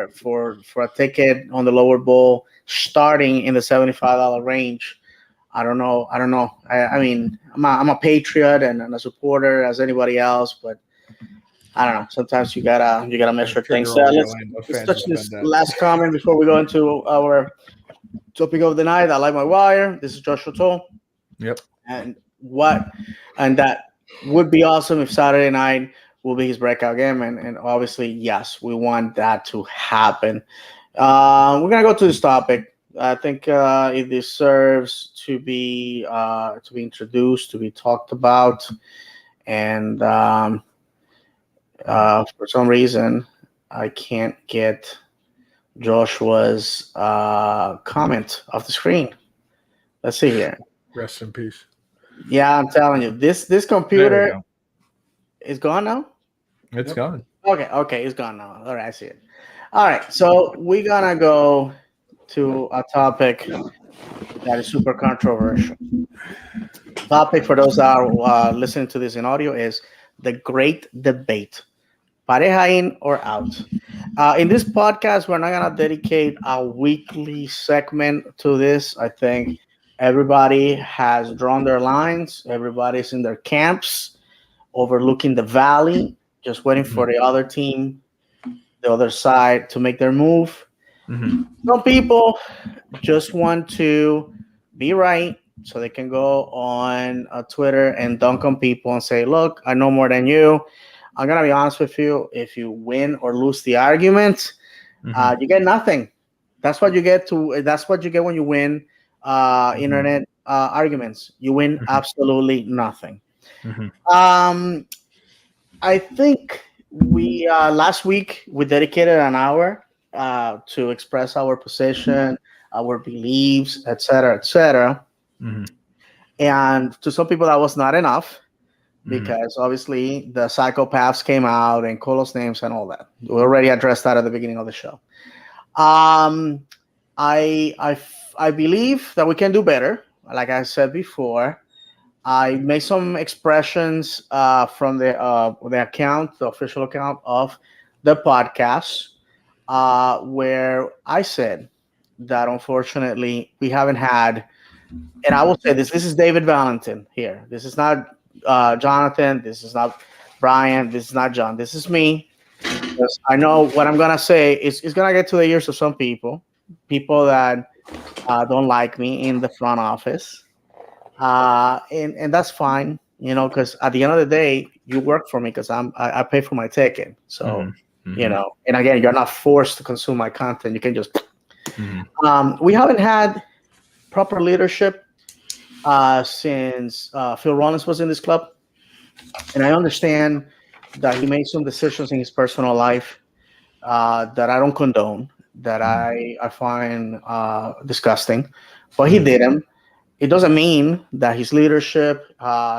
a ticket on the lower bowl, starting in the $75 range. I don't know. I mean, I'm a patriot and a supporter as anybody else, but I don't know. Sometimes you gotta measure Trigger things. all the Let's Orlando let's fans touch to this spend that. last comment before we go into our topic of the night. I like my wire. This is Joshua Toll. Yep. And that would be awesome if Saturday night will be his breakout game. And obviously, yes, we want that to happen. We're gonna go to this topic. I think it deserves to be introduced, to be talked about, and for some reason, I can't get Joshua's comment off the screen. Let's see here. Rest in peace. Yeah, I'm telling you, this There we computer go. is gone now. It's Yep. gone. Okay, it's gone now. All right, I see it. All right, so we're gonna go to a topic that is super controversial. Topic for those that are listening to this in audio is the great debate. Pareja in or out. In this podcast, we're not gonna dedicate a weekly segment to this. I think everybody has drawn their lines. Everybody's in their camps, overlooking the valley, just waiting for the other team, the other side, to make their move. Mm-hmm. Some people just want to be right, so they can go on Twitter and dunk on people and say, "Look, I know more than you." I'm gonna be honest with you. If you win or lose the argument, you get nothing. That's what you get when you win internet arguments. You win absolutely nothing. Mm-hmm. I think we last week we dedicated an hour to express our position, our beliefs, etc., etc. Mm-hmm. And to some people that was not enough, because obviously the psychopaths came out and call us names and all that. We already addressed that at the beginning of the show. I believe that we can do better. Like I said before, I made some expressions from the account, the official account of the podcast, where I said that unfortunately we haven't had, and I will say this is David Valentin here. This is not Jonathan. This is not Brian. This is not John. This is me. Because I know what I'm gonna say is gonna get to the ears of some people that don't like me in the front office, and that's fine, because at the end of the day, you work for me because I pay for my ticket. So and again, you're not forced to consume my content. You can just. We haven't had proper leadership since Phil Rollins was in this club, and I understand that he made some decisions in his personal life that I don't condone, that I find disgusting, but he did them. It doesn't mean that his leadership,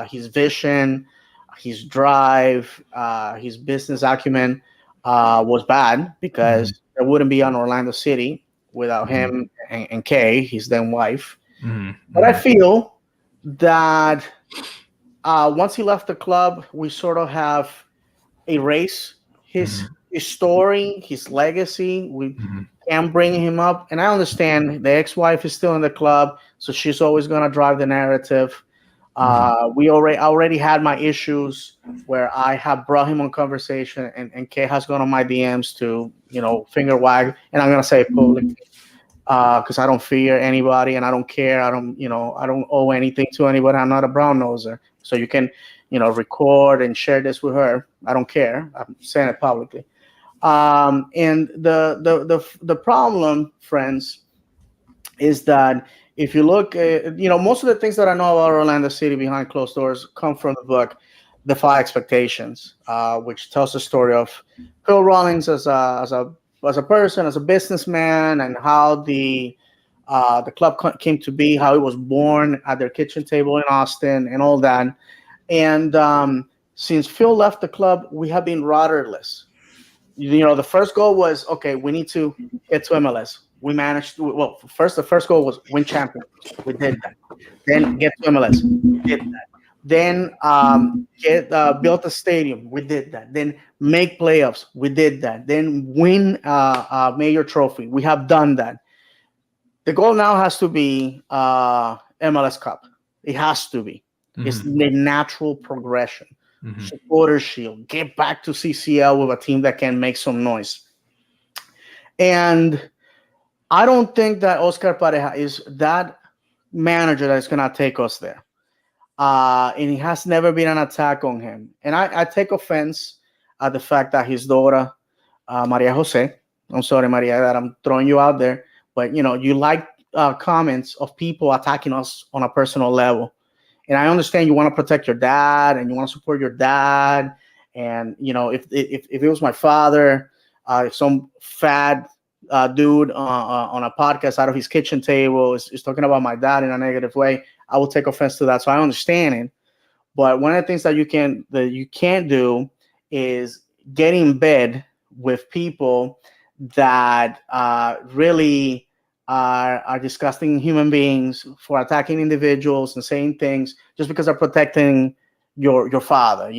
his vision, his drive, his business acumen was bad, because there wouldn't be an Orlando City without him and Kay, his then wife. But I feel that once he left the club, we sort of have erased his story, his legacy. We can't bring him up. And I understand the ex-wife is still in the club, so she's always going to drive the narrative. I already had my issues where I have brought him on conversation, and Kay has gone on my DMs to, finger wag. And I'm going to say it publicly, because I don't fear anybody and I don't care. I don't owe anything to anybody. I'm not a brown noser. So you can, record and share this with her. I don't care. I'm saying it publicly. And the problem, friends, is that if you look at, most of the things that I know about Orlando City behind closed doors come from the book Defy Expectations, which tells the story of Phil Rollins as a as a person, as a businessman, and how the club came to be, how it was born at their kitchen table in Austin, and all that. And since Phil left the club, we have been rudderless. The first goal was, okay, we need to get to MLS. We managed to, well, the first goal was win championships. We did that. Then get to MLS. We did that. Then get build a stadium. We did that. Then make playoffs. We did that. Then win a major trophy. We have done that. The goal now has to be MLS Cup. It has to be. Mm-hmm. It's the natural progression. Mm-hmm. Supporter Shield. Get back to CCL with a team that can make some noise. And I don't think that Oscar Pareja is that manager that is going to take us there. And it has never been an attack on him. And I take offense at the fact that his daughter, Maria Jose, I'm sorry, Maria, that I'm throwing you out there, but, you like comments of people attacking us on a personal level. And I understand you want to protect your dad and you want to support your dad. And, if it was my father, if some fat dude on a podcast out of his kitchen table is talking about my dad in a negative way, I will take offense to that. So I understand it. But one of the things that you can't do is get in bed with people that really are disgusting human beings for attacking individuals and saying things just because they're protecting your father,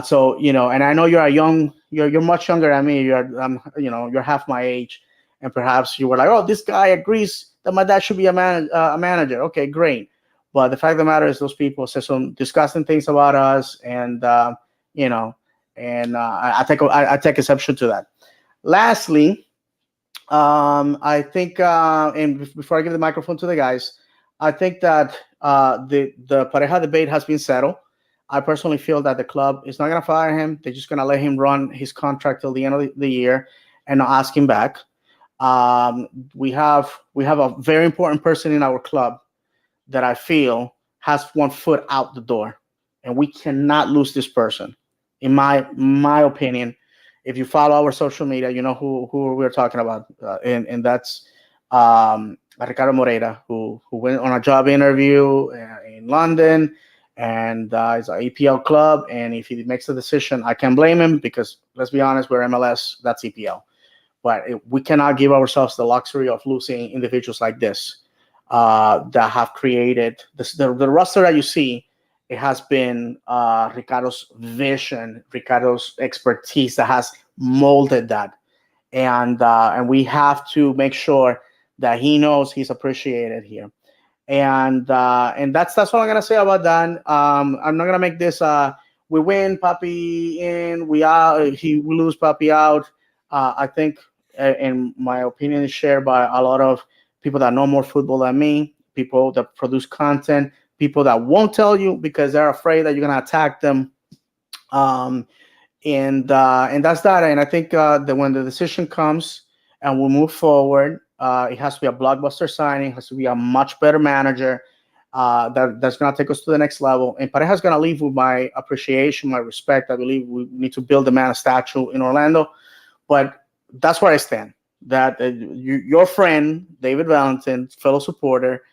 So, and I know you're much younger than me. You're half my age, and perhaps you were like, oh, this guy agrees that my dad should be a manager. Okay, great. But the fact of the matter is those people say some disgusting things about us, and, I take exception to that. Lastly, I think, and before I give the microphone to the guys, I think that the Pareja debate has been settled. I personally feel that the club is not going to fire him. They're just going to let him run his contract till the end of the year and not ask him back. We have a very important person in our club that I feel has one foot out the door, and we cannot lose this person. In my opinion, if you follow our social media, you know who we're talking about, and that's Ricardo Moreira, who went on a job interview in London, and it's an EPL club. And if he makes a decision, I can't blame him because, let's be honest, we're MLS, that's EPL. But we cannot give ourselves the luxury of losing individuals like this that have created the roster that you see. It has been Ricardo's vision, Ricardo's expertise that has molded that, and we have to make sure that he knows he's appreciated here. And that's all I'm gonna say about that. I'm not gonna make this we win, Papi in, we lose, Papi out. I think, in my opinion, is shared by a lot of people that know more football than me, people that produce content, people that won't tell you because they're afraid that you're gonna attack them. And that's that. And I think that when the decision comes and we move forward, it has to be a blockbuster signing. It has to be a much better manager that's going to take us to the next level. And Pareja's going to leave with my appreciation, my respect. I believe we need to build the man a statue in Orlando. But that's where I stand. That your friend, David Valentin, fellow supporter,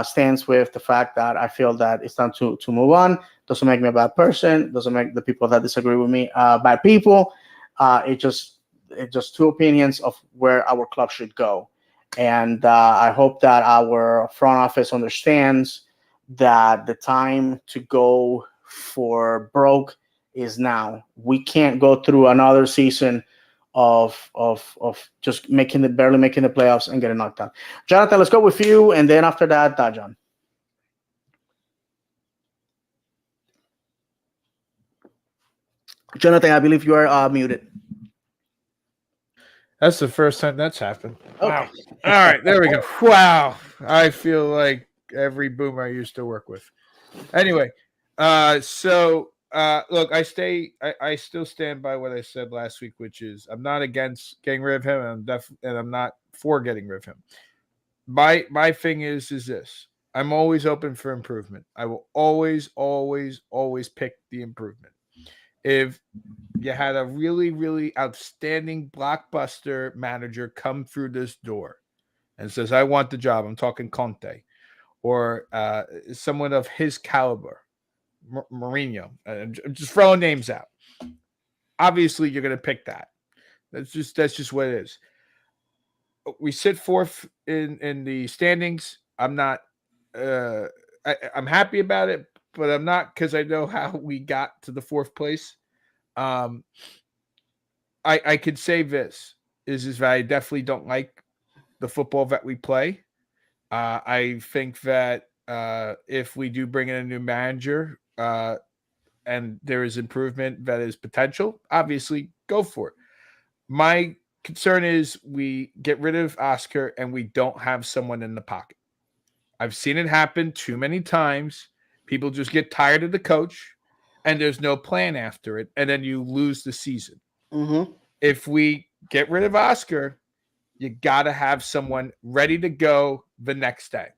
stands with the fact that I feel that it's time to move on. Doesn't make me a bad person. Doesn't make the people that disagree with me bad people. It's just two opinions of where our club should go. And I hope that our front office understands that the time to go for broke is now. We can't go through another season of just barely making the playoffs and getting knocked out. Jonathan, let's go with you, and then after that, John. Jonathan, I believe you are muted. That's the first time that's happened. Okay. Wow. All right, there we go. Wow. I feel like every boomer I used to work with. Anyway, look, I still stand by what I said last week, which is I'm not against getting rid of him, and I'm not for getting rid of him. My thing is this. I'm always open for improvement. I will always pick the improvement. if you had a really, really outstanding blockbuster manager come through this door and says, I want the job. I'm talking Conte or someone of his caliber, Mourinho. I'm just throwing names out. Obviously, you're going to pick that. That's just what it is. We sit fourth in the standings. I'm not. I'm happy about it, but I'm not because I know how we got to the fourth place. I could say this is that I definitely don't like the football that we play. I think that if we do bring in a new manager and there is improvement that is potential, obviously go for it. My concern is we get rid of Oscar and we don't have someone in the pocket. I've seen it happen too many times. People just get tired of the coach and there's no plan after it, and then you lose the season. Mm-hmm. If we get rid of Oscar, you got to have someone ready to go the next day.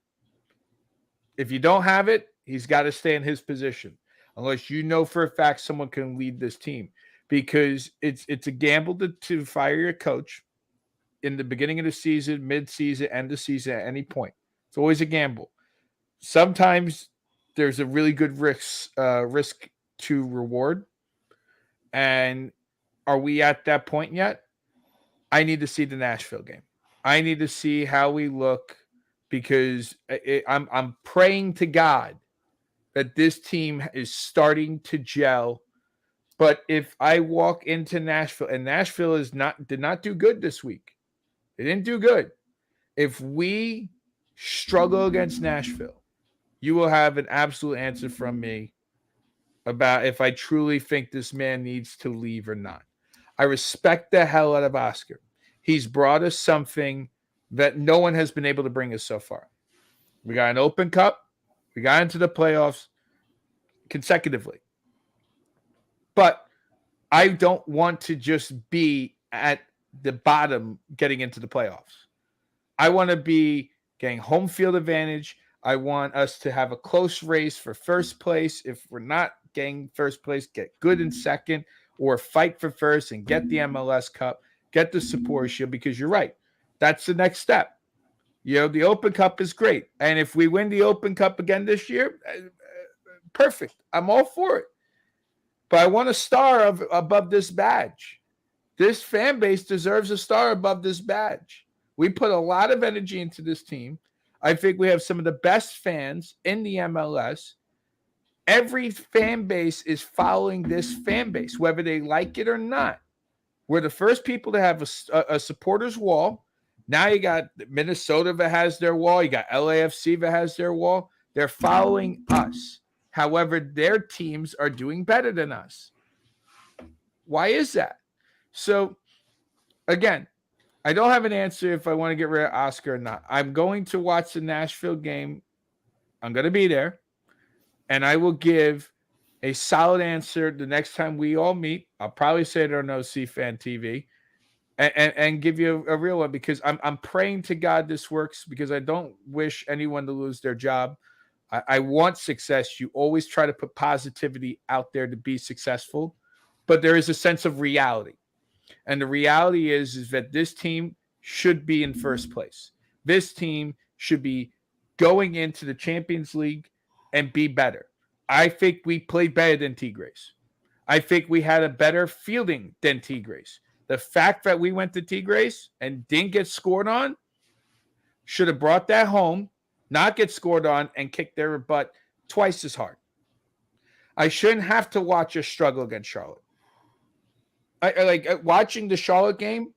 If you don't have it, he's got to stay in his position unless you know for a fact someone can lead this team, because it's a gamble to fire your coach in the beginning of the season, mid-season, end of season, at any point. It's always a gamble. Sometimes there's a really good risk to reward. And are we at that point yet? I need to see the Nashville game. I need to see how we look, because I'm praying to God that this team is starting to gel. But if I walk into Nashville, and Nashville did not do good this week. They didn't do good. If we struggle against Nashville, you will have an absolute answer from me about if I truly think this man needs to leave or not. I respect the hell out of Oscar. He's brought us something that no one has been able to bring us so far. We got an Open Cup. We got into the playoffs consecutively. But I don't want to just be at the bottom getting into the playoffs. I want to be getting home field advantage. I want us to have a close race for first place. If we're not getting first place, get good in second, or fight for first and get the MLS Cup, get the Supporters Shield, because you're right. That's the next step. You know, the Open Cup is great. And if we win the Open Cup again this year, perfect. I'm all for it. But I want a star above this badge. This fan base deserves a star above this badge. We put a lot of energy into this team. I think we have some of the best fans in the MLS. Every fan base is following this fan base, whether they like it or not. We're the first people to have a supporters wall. Now you got Minnesota that has their wall. You got LAFC that has their wall. They're following us. However, their teams are doing better than us. Why is that? So, again, I don't have an answer if I want to get rid of Oscar or not. I'm going to watch the Nashville game. I'm going to be there. And I will give a solid answer the next time we all meet. I'll probably say it on OC Fan TV and give you a real one, because I'm praying to God this works, because I don't wish anyone to lose their job. I want success. You always try to put positivity out there to be successful, but there is a sense of reality. And the reality is that this team should be in first place. This team should be going into the Champions League and be better. I think we played better than Tigres. I think we had a better fielding than Tigres. The fact that we went to Tigres and didn't get scored on should have brought that home, not get scored on, and kick their butt twice as hard. I shouldn't have to watch us struggle against Charlotte. I like watching the Charlotte game.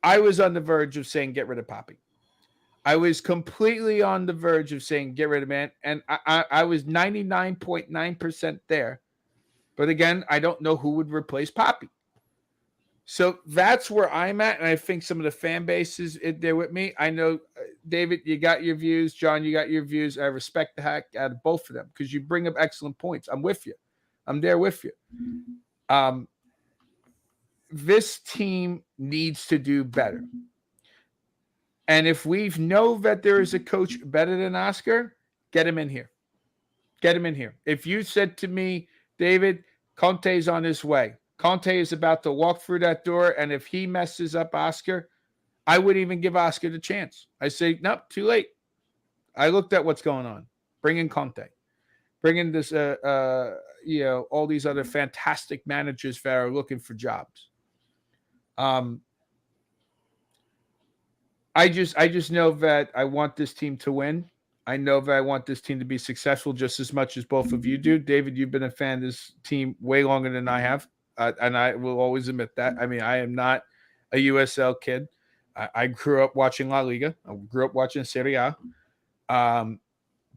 I was on the verge of saying get rid of Poppy. I was completely on the verge of saying get rid of man, and I was 99.9% there. But again, I don't know who would replace Poppy. So that's where I'm at, and I think some of the fan bases there with me. I know, David, you got your views. John, you got your views. I respect the heck out of both of them because you bring up excellent points. I'm with you. I'm there with you. This team needs to do better. And if we know that there is a coach better than Oscar, get him in here. Get him in here. If you said to me, David, Conte's on his way. Conte is about to walk through that door, and if he messes up Oscar, I wouldn't even give Oscar the chance. I say, nope, too late. I looked at what's going on. Bring in Conte. Bring in this, all these other fantastic managers that are looking for jobs. I just know that I want this team to win. I know that I want this team to be successful just as much as both of you do. David, you've been a fan of this team way longer than I have, and I will always admit that. I mean, I am not a USL kid. I grew up watching La Liga. I grew up watching Serie A.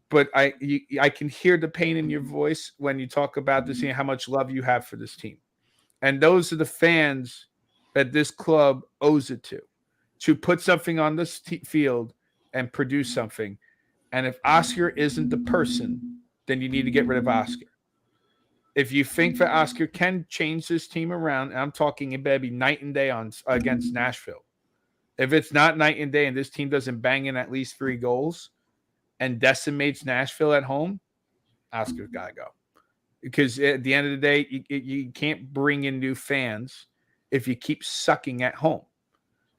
But I can hear the pain in your voice when you talk about this and how much love you have for this team. And those are the fans that this club owes it to put something on this field and produce something. And if Oscar isn't the person, then you need to get rid of Oscar. If you think that Oscar can change this team around, and I'm talking it better be night and day against Nashville. If it's not night and day and this team doesn't bang in at least 3 goals and decimates Nashville at home, Oscar's got to go. Because at the end of the day, you can't bring in new fans if you keep sucking at home.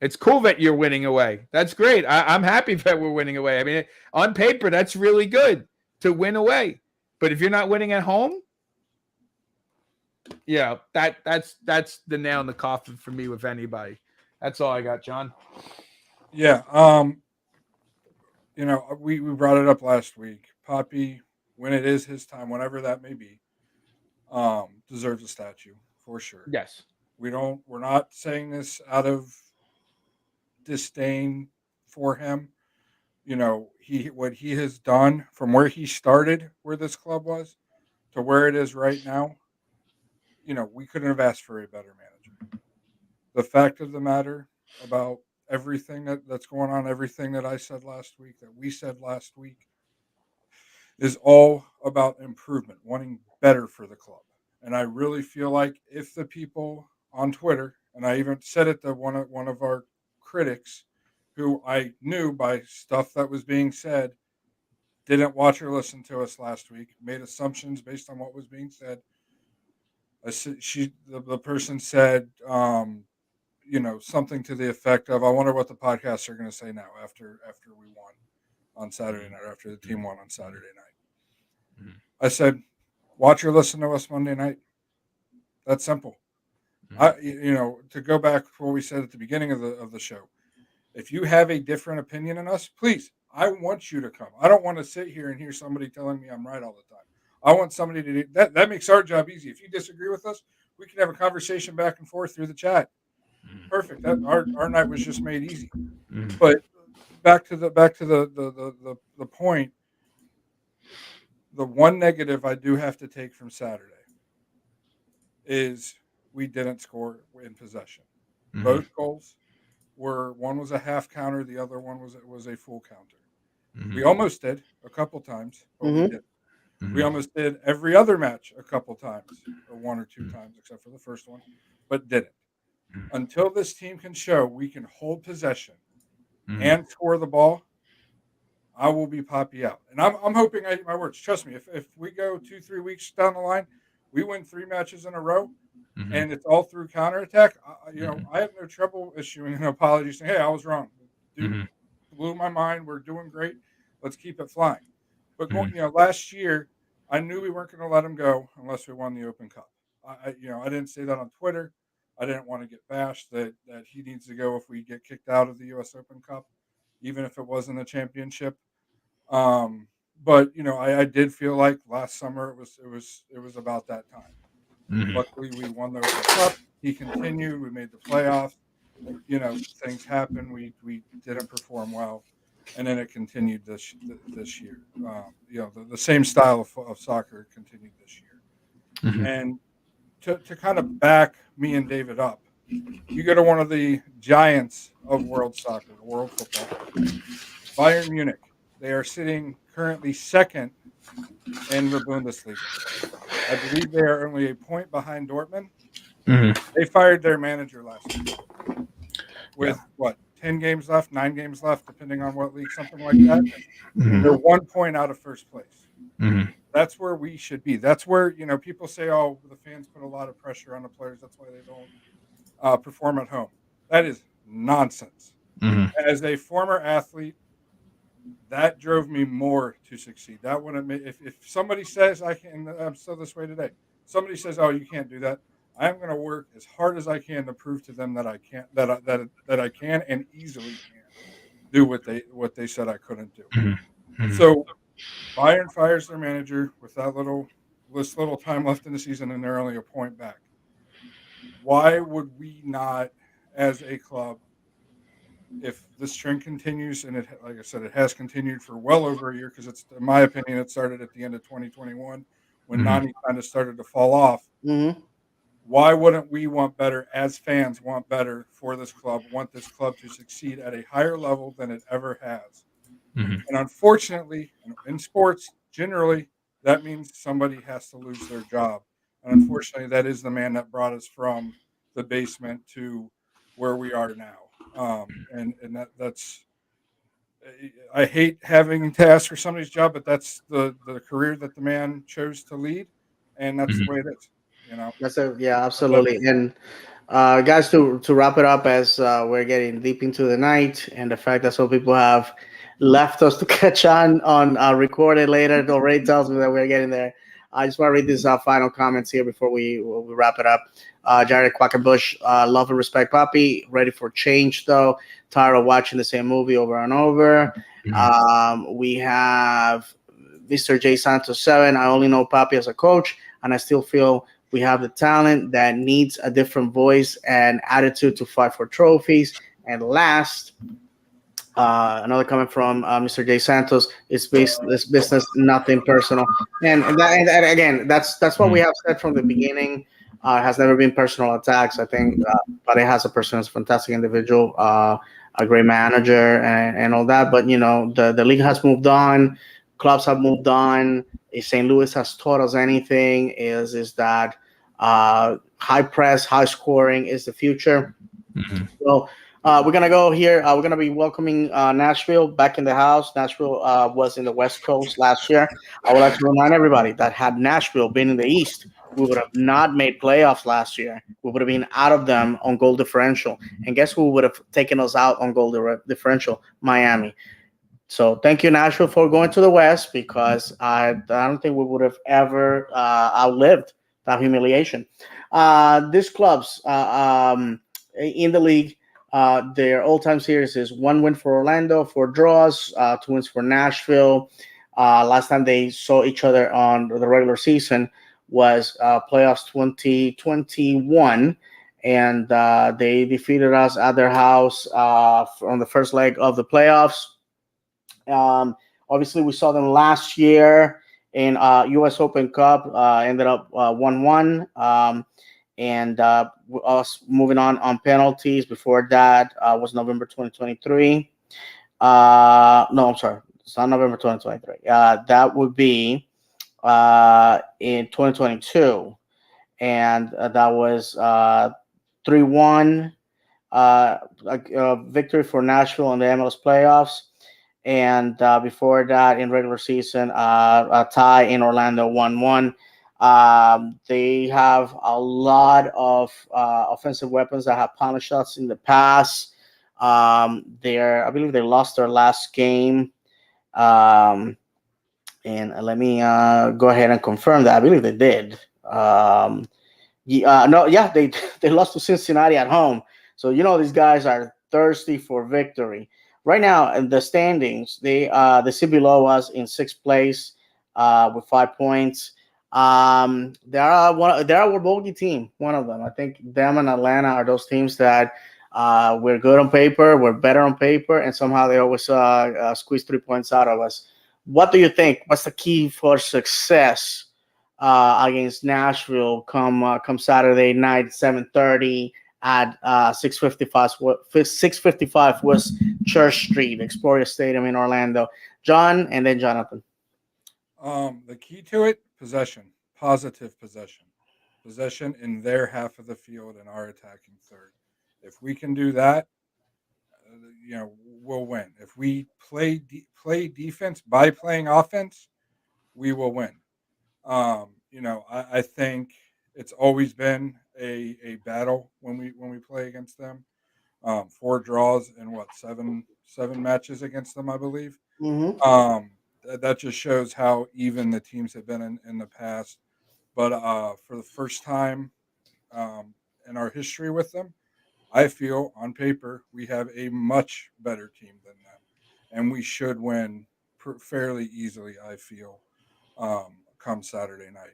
It's cool that you're winning away. That's great. I'm happy that we're winning away. I mean, on paper, that's really good to win away. But if you're not winning at home, yeah, that's the nail in the coffin for me with anybody. That's all I got, John. Yeah. We brought it up last week. Poppy, when it is his time, whenever that may be, deserves a statue for sure. Yes. We're not saying this out of disdain for him. What he has done from where he started, where this club was, to where it is right now. We couldn't have asked for a better manager. The fact of the matter about everything that's going on, everything that I said last week, that we said last week, is all about improvement, wanting better for the club. And I really feel like if the people on Twitter, and I even said it to one of our critics, who I knew by stuff that was being said, didn't watch or listen to us last week, made assumptions based on what was being said. The person said, something to the effect of, "I wonder what the podcasts are going to say now after we won on Saturday night, after the team won on Saturday night." Mm-hmm. I said, "Watch or listen to us Monday night." That's simple. Mm-hmm. To go back to what we said at the beginning of the show, if you have a different opinion than us, please, I want you to come. I don't want to sit here and hear somebody telling me I'm right all the time. I want somebody to do that. That makes our job easy. If you disagree with us, we can have a conversation back and forth through the chat. Perfect. Our night was just made easy. Mm-hmm. But back to the point. The one negative I do have to take from Saturday is we didn't score in possession. Mm-hmm. Both goals one was a half counter, the other one was a full counter. Mm-hmm. We almost did a couple times, but we didn't. Mm-hmm. We almost did every other match a couple times, or 1 or 2 times, except for the first one, but didn't. Mm-hmm. Until this team can show we can hold possession and score the ball, I will be Poppy out. And I'm hoping I eat my words. Trust me, if we go 2-3 weeks down the line, we win 3 matches in a row, and it's all through counterattack, I have no trouble issuing an apology saying, "Hey, I was wrong. Dude, blew my mind. We're doing great. Let's keep it flying." But last year, I knew we weren't going to let him go unless we won the Open Cup. I didn't say that on Twitter. I didn't want to get bashed that he needs to go if we get kicked out of the U.S. Open Cup, even if it wasn't a championship. But I did feel like last summer it was about that time. Mm-hmm. Luckily, we won the Open Cup. He continued. We made the playoffs. Things happened. We didn't perform well. And then it continued this year. The same style of soccer continued this year. Mm-hmm. And to kind of back me and David up, you go to one of the giants of world soccer, world football, Bayern Munich. They are sitting currently second in the Bundesliga. I believe they are only a point behind Dortmund. Mm-hmm. They fired their manager last week with 10 games left, 9 games left, depending on what league, something like that. Mm-hmm. They're 1 point out of first place. Mm-hmm. That's where we should be. That's where, people say, oh, the fans put a lot of pressure on the players. That's why they don't perform at home. That is nonsense. Hmm. As a former athlete, that drove me more to succeed. That wouldn't make, if somebody says I can, I'm still this way today. Somebody says, "Oh, you can't do that." I'm going to work as hard as I can to prove to them that I can, that I can and easily can do what they said I couldn't do. Hmm. Hmm. So Bayern fires their manager with this little time left in the season, and they're only a point back. Why would we not, as a club, if this trend continues, and like I said, it has continued for well over a year, because it's, in my opinion, it started at the end of 2021 when Mhm. Nani kind of started to fall off. Mm-hmm. Why wouldn't we want better, as fans want better for this club, want this club to succeed at a higher level than it ever has? Mhm. And unfortunately, in sports, generally, that means somebody has to lose their job. And unfortunately, that is the man that brought us from the basement to where we are now. And that's, I hate having to ask for somebody's job, but that's the career that the man chose to lead, and that's the Mhm. way it is. You know, Yeah, But absolutely. And guys, to wrap it up, as we're getting deep into the night, and the fact that some people have left us to catch on record it later, it already tells me that we're getting there. I just want to read these final comments here before we wrap it up. Jared Quackenbush, love and respect, Puppy. Ready for change, though. Tired of watching the same movie over and over. Mhm. We have Mr. J Santos 7. I only know Papi as a coach, and I still feel we have the talent that needs a different voice and attitude to fight for trophies. And last, another comment from Mr. J Santos. It's business, nothing personal. And again, that's what we Mhm. have said from the beginning. It has never been personal attacks. I think, but it has a person who's a fantastic individual, a great manager, and all that. But the league has moved on, clubs have moved on. If St. Louis has taught us anything, is that high press, high scoring is the future. Mhm. So we're gonna go here. We're gonna be welcoming Nashville back in the house. Nashville was in the West Coast last year. I would like to remind everybody that had Nashville been in the East, we would have not made playoffs last year. We would have been out of them on goal differential. And guess who would have taken us out on goal differential? Miami. So thank you, Nashville, for going to the West, because I don't think we would have ever outlived that humiliation. These clubs in the league, their all-time series is 1 win for Orlando, 4 draws, 2 wins for Nashville. Last time they saw each other on the regular season was playoffs 2021, and they defeated us at their house on the first leg of the playoffs. Um, Obviously, we saw them last year in U.S. Open Cup. Ended up 1-1, and us moving on penalties. Before that was November 2023. No, I'm sorry, it's not November 2023. That would be in 2022, and that was 3-1 victory for Nashville in the MLS playoffs. And before that, in regular season, a tie in Orlando 1-1. They have a lot of offensive weapons that have punished us in the past. I believe they lost their last game. Um, and let me go ahead and confirm that. I believe they did. No, yeah, they they lost to Cincinnati at home. So these guys are thirsty for victory. Right now in the standings, they sit below us in sixth place with 5 points. They're our bogey team. One of them, I think, them and Atlanta are those teams that we're good on paper, we're better on paper, and somehow they always squeeze 3 points out of us. What do you think? What's the key for success against Nashville come Saturday night, 7:30 at 655 West Church Street, Exploria Stadium in Orlando? John, and then Jonathan. the key to it: possession, positive possession in their half of the field and our attacking third. If we can do that, we'll win. If we play defense by playing offense, we will win. I think it's always been a battle when we play against them. 4 draws and what seven matches against them, I believe. Mm-hmm. That just shows how even the teams have been in the past. But for the first time in our history with them, I feel on paper we have a much better team than them, and we should win fairly easily. I feel come Saturday night.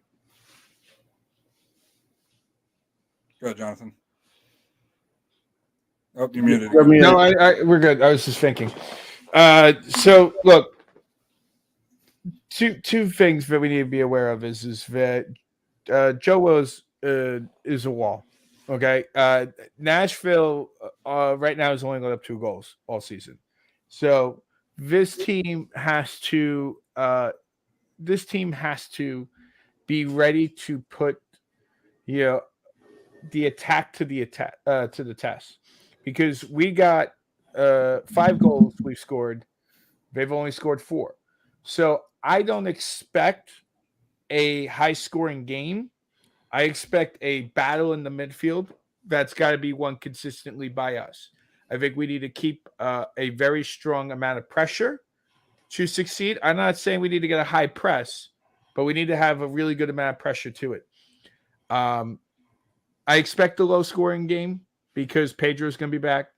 Go ahead, Jonathan. Oh, you muted. You're muted. No, we're good. I was just thinking. So look, two things that we need to be aware of is that Joe Willis is a wall. Okay, Nashville right now is only got up 2 goals all season, so this team has to be ready to put the attack to the test, because we got 5 goals we've scored. They've only scored 4, so I don't expect a high scoring game. I expect a battle in the midfield that's got to be won consistently by us. I think we need to keep a very strong amount of pressure to succeed. I'm not saying we need to get a high press, but we need to have a really good amount of pressure to it. I expect a low scoring game because Pedro's going to be back.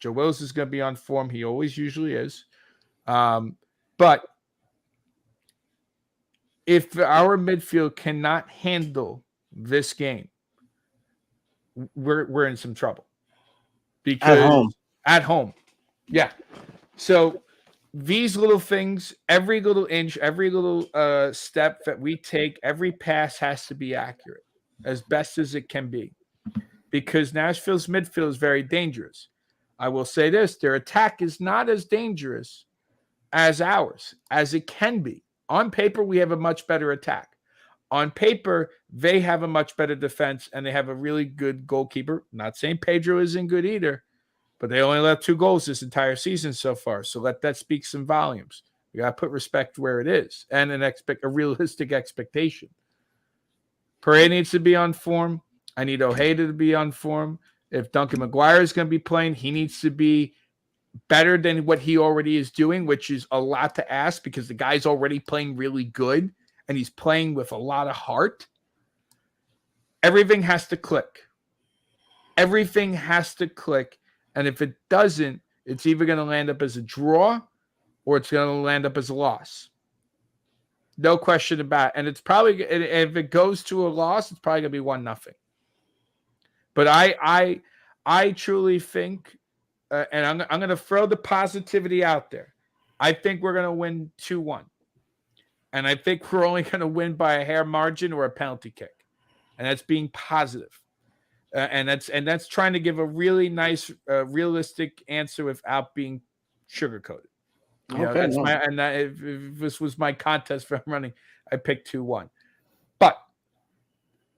Joe Willis is going to be on form. He always usually is. But if our midfield cannot handle this game, we're in some trouble. Because at home. Yeah. So these little things, every little inch, every little step that we take, every pass has to be accurate as best as it can be, because Nashville's midfield is very dangerous. I will say this, their attack is not as dangerous as ours, as it can be. On paper, we have a much better attack. On paper, they have a much better defense, and they have a really good goalkeeper. Not saying Pedro isn't good either, but they only let 2 goals this entire season so far. So let that speak some volumes. We got to put respect where it is and a realistic expectation. Pereira needs to be on form. I need Ojeda to be on form. If Duncan McGuire is going to be playing, he needs to be better than what he already is doing, which is a lot to ask because the guy's already playing really good and he's playing with a lot of heart. Everything has to click. Everything has to click. And if it doesn't, it's either going to land up as a draw or it's going to land up as a loss. No question about it. And it's probably, if it goes to a loss, it's probably going to be 1-0. But I truly think, and I'm going to throw the positivity out there. I think we're going to win 2-1. And I think we're only going to win by a hair margin or a penalty kick. And that's being positive. And that's trying to give a really nice, realistic answer without being sugarcoated. If this was my contest for running, I picked 2-1. But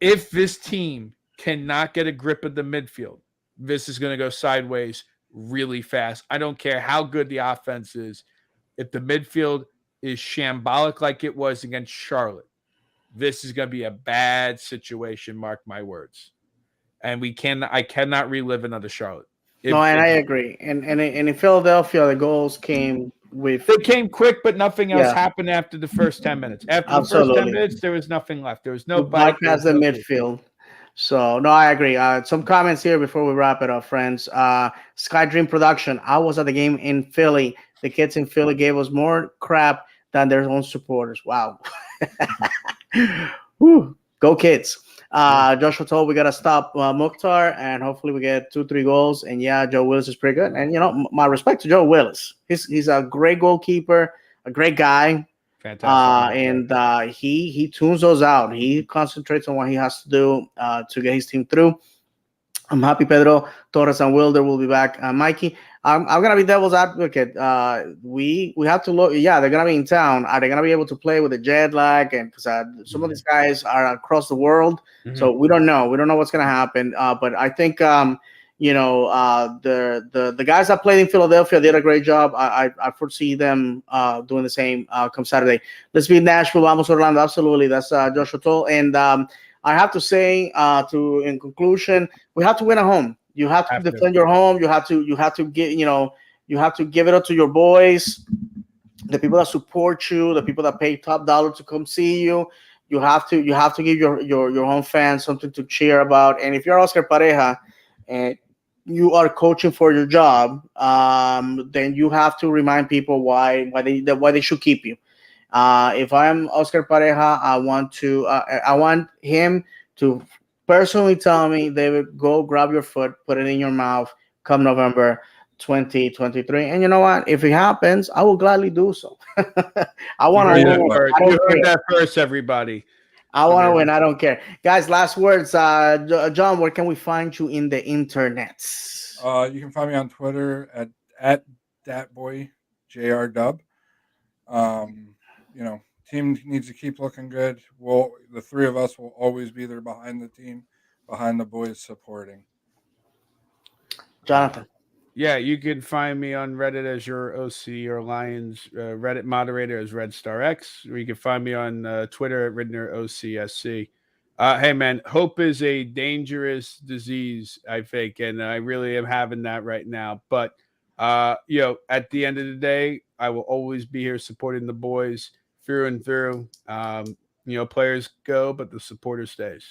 if this team cannot get a grip of the midfield, this is going to go sideways really fast. I don't care how good the offense is. If the midfield is shambolic like it was against Charlotte, this is going to be a bad situation. Mark my words. And I cannot relive another Charlotte. I agree. And in Philadelphia, the goals came they came quick, but nothing else happened after the first 10 minutes. After the first 10 minutes, there was nothing left. There was no bypass the midfield. So, no, I agree. Some comments here before we wrap it up, friends. Sky Dream Production. I was at the game in Philly. The kids in Philly gave us more crap than their own supporters. Wow. Woo. Go kids. Joshua told we got to stop Mukhtar, and hopefully we get 2-3 goals. And yeah, Joe Willis is pretty good. And, my respect to Joe Willis. He's a great goalkeeper, a great guy. Fantastic. And he tunes those out. He concentrates on what he has to do to get his team through. I'm happy Pedro Torres and Wilder will be back. Mikey, I'm gonna be devil's advocate. We have to look. Yeah, they're gonna be in town. Are they gonna be able to play with the jet lag? And because some of these guys are across the world, so we don't know. We don't know what's gonna happen. But I think the guys that played in Philadelphia did a great job. I foresee them doing the same come Saturday. Let's be Nashville, vamos Orlando. Absolutely, that's Joshua Toll. And I have to say, in conclusion, we have to win at home. You have to defend your home. You have to get, you have to give it up to your boys, the people that support you, the people that pay top dollar to come see you. You have to give your home fans something to cheer about. And if you're Oscar Pareja and you are coaching for your job, then you have to remind people why they should keep you. If I'm Oscar Pareja, I want him to personally tell me, David, go grab your foot, put it in your mouth come November 2023. And you know what? If it happens, I will gladly do so. I want to win. You heard that first, everybody. I want to win. I don't care. Guys, last words. John, where can we find you in the internets? You can find me on Twitter at datboyjrdub. Team needs to keep looking good. The three of us will always be there behind the team, behind the boys supporting. Jonathan. Yeah, you can find me on Reddit as your OC or Lions Reddit moderator as RedStarX, or you can find me on Twitter at RidnerOCSC. Hey, man, hope is a dangerous disease, I think, and I really am having that right now. But, at the end of the day, I will always be here supporting the boys through and through. Players go, but the supporter stays.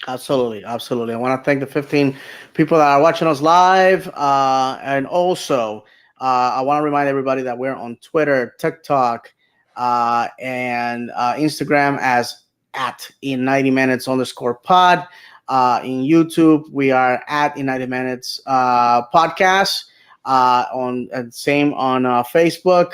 Absolutely. I want to thank the 15 people that are watching us live. And also, I want to remind everybody that we're on Twitter, TikTok, and Instagram as @in 90 minutes _pod. In YouTube, we are @in 90 minutes podcast. Same on Facebook.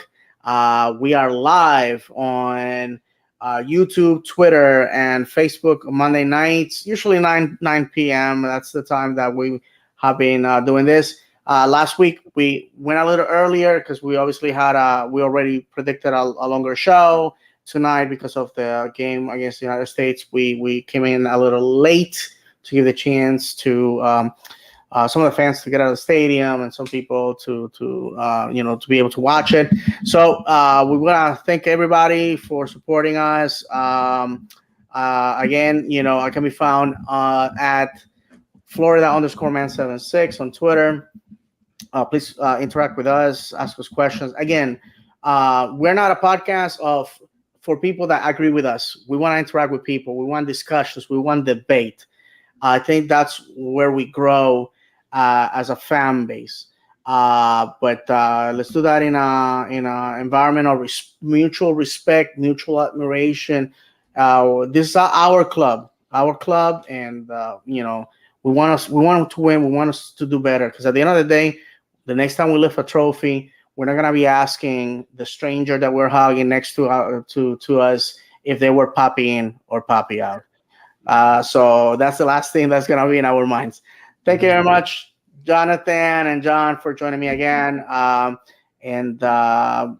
We are live on YouTube, Twitter, and Facebook Monday nights, usually 9 p.m. That's the time that we have been doing this. Last week we went a little earlier because we obviously we already predicted a longer show. Tonight, because of the game against the United States, we came in a little late to give the chance to some of the fans to get out of the stadium and some people to be able to watch it. So we want to thank everybody for supporting us. Again, I can be found at Florida_man76 on Twitter. Please interact with us, ask us questions. Again, we're not a podcast for people that agree with us. We want to interact with people. We want discussions. We want debate. I think that's where we grow as a fan base. But let's do that in a environment of mutual respect, mutual admiration. This is our club, and we want to win. We want us to do better, because at the end of the day, the next time we lift a trophy, we're not gonna be asking the stranger that we're hugging next to us if they were Papi in or Papi out. So that's the last thing that's gonna be in our minds. Thank you very much, Jonathan and John, for joining me again. And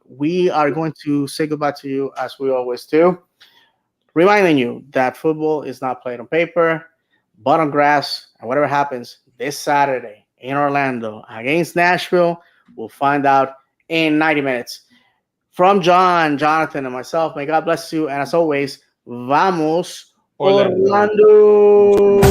we are going to say goodbye to you as we always do, reminding you that football is not played on paper, but on grass. And whatever happens this Saturday in Orlando against Nashville, we'll find out in 90 minutes. From John, Jonathan, and myself, may God bless you. And as always, vamos Orlando.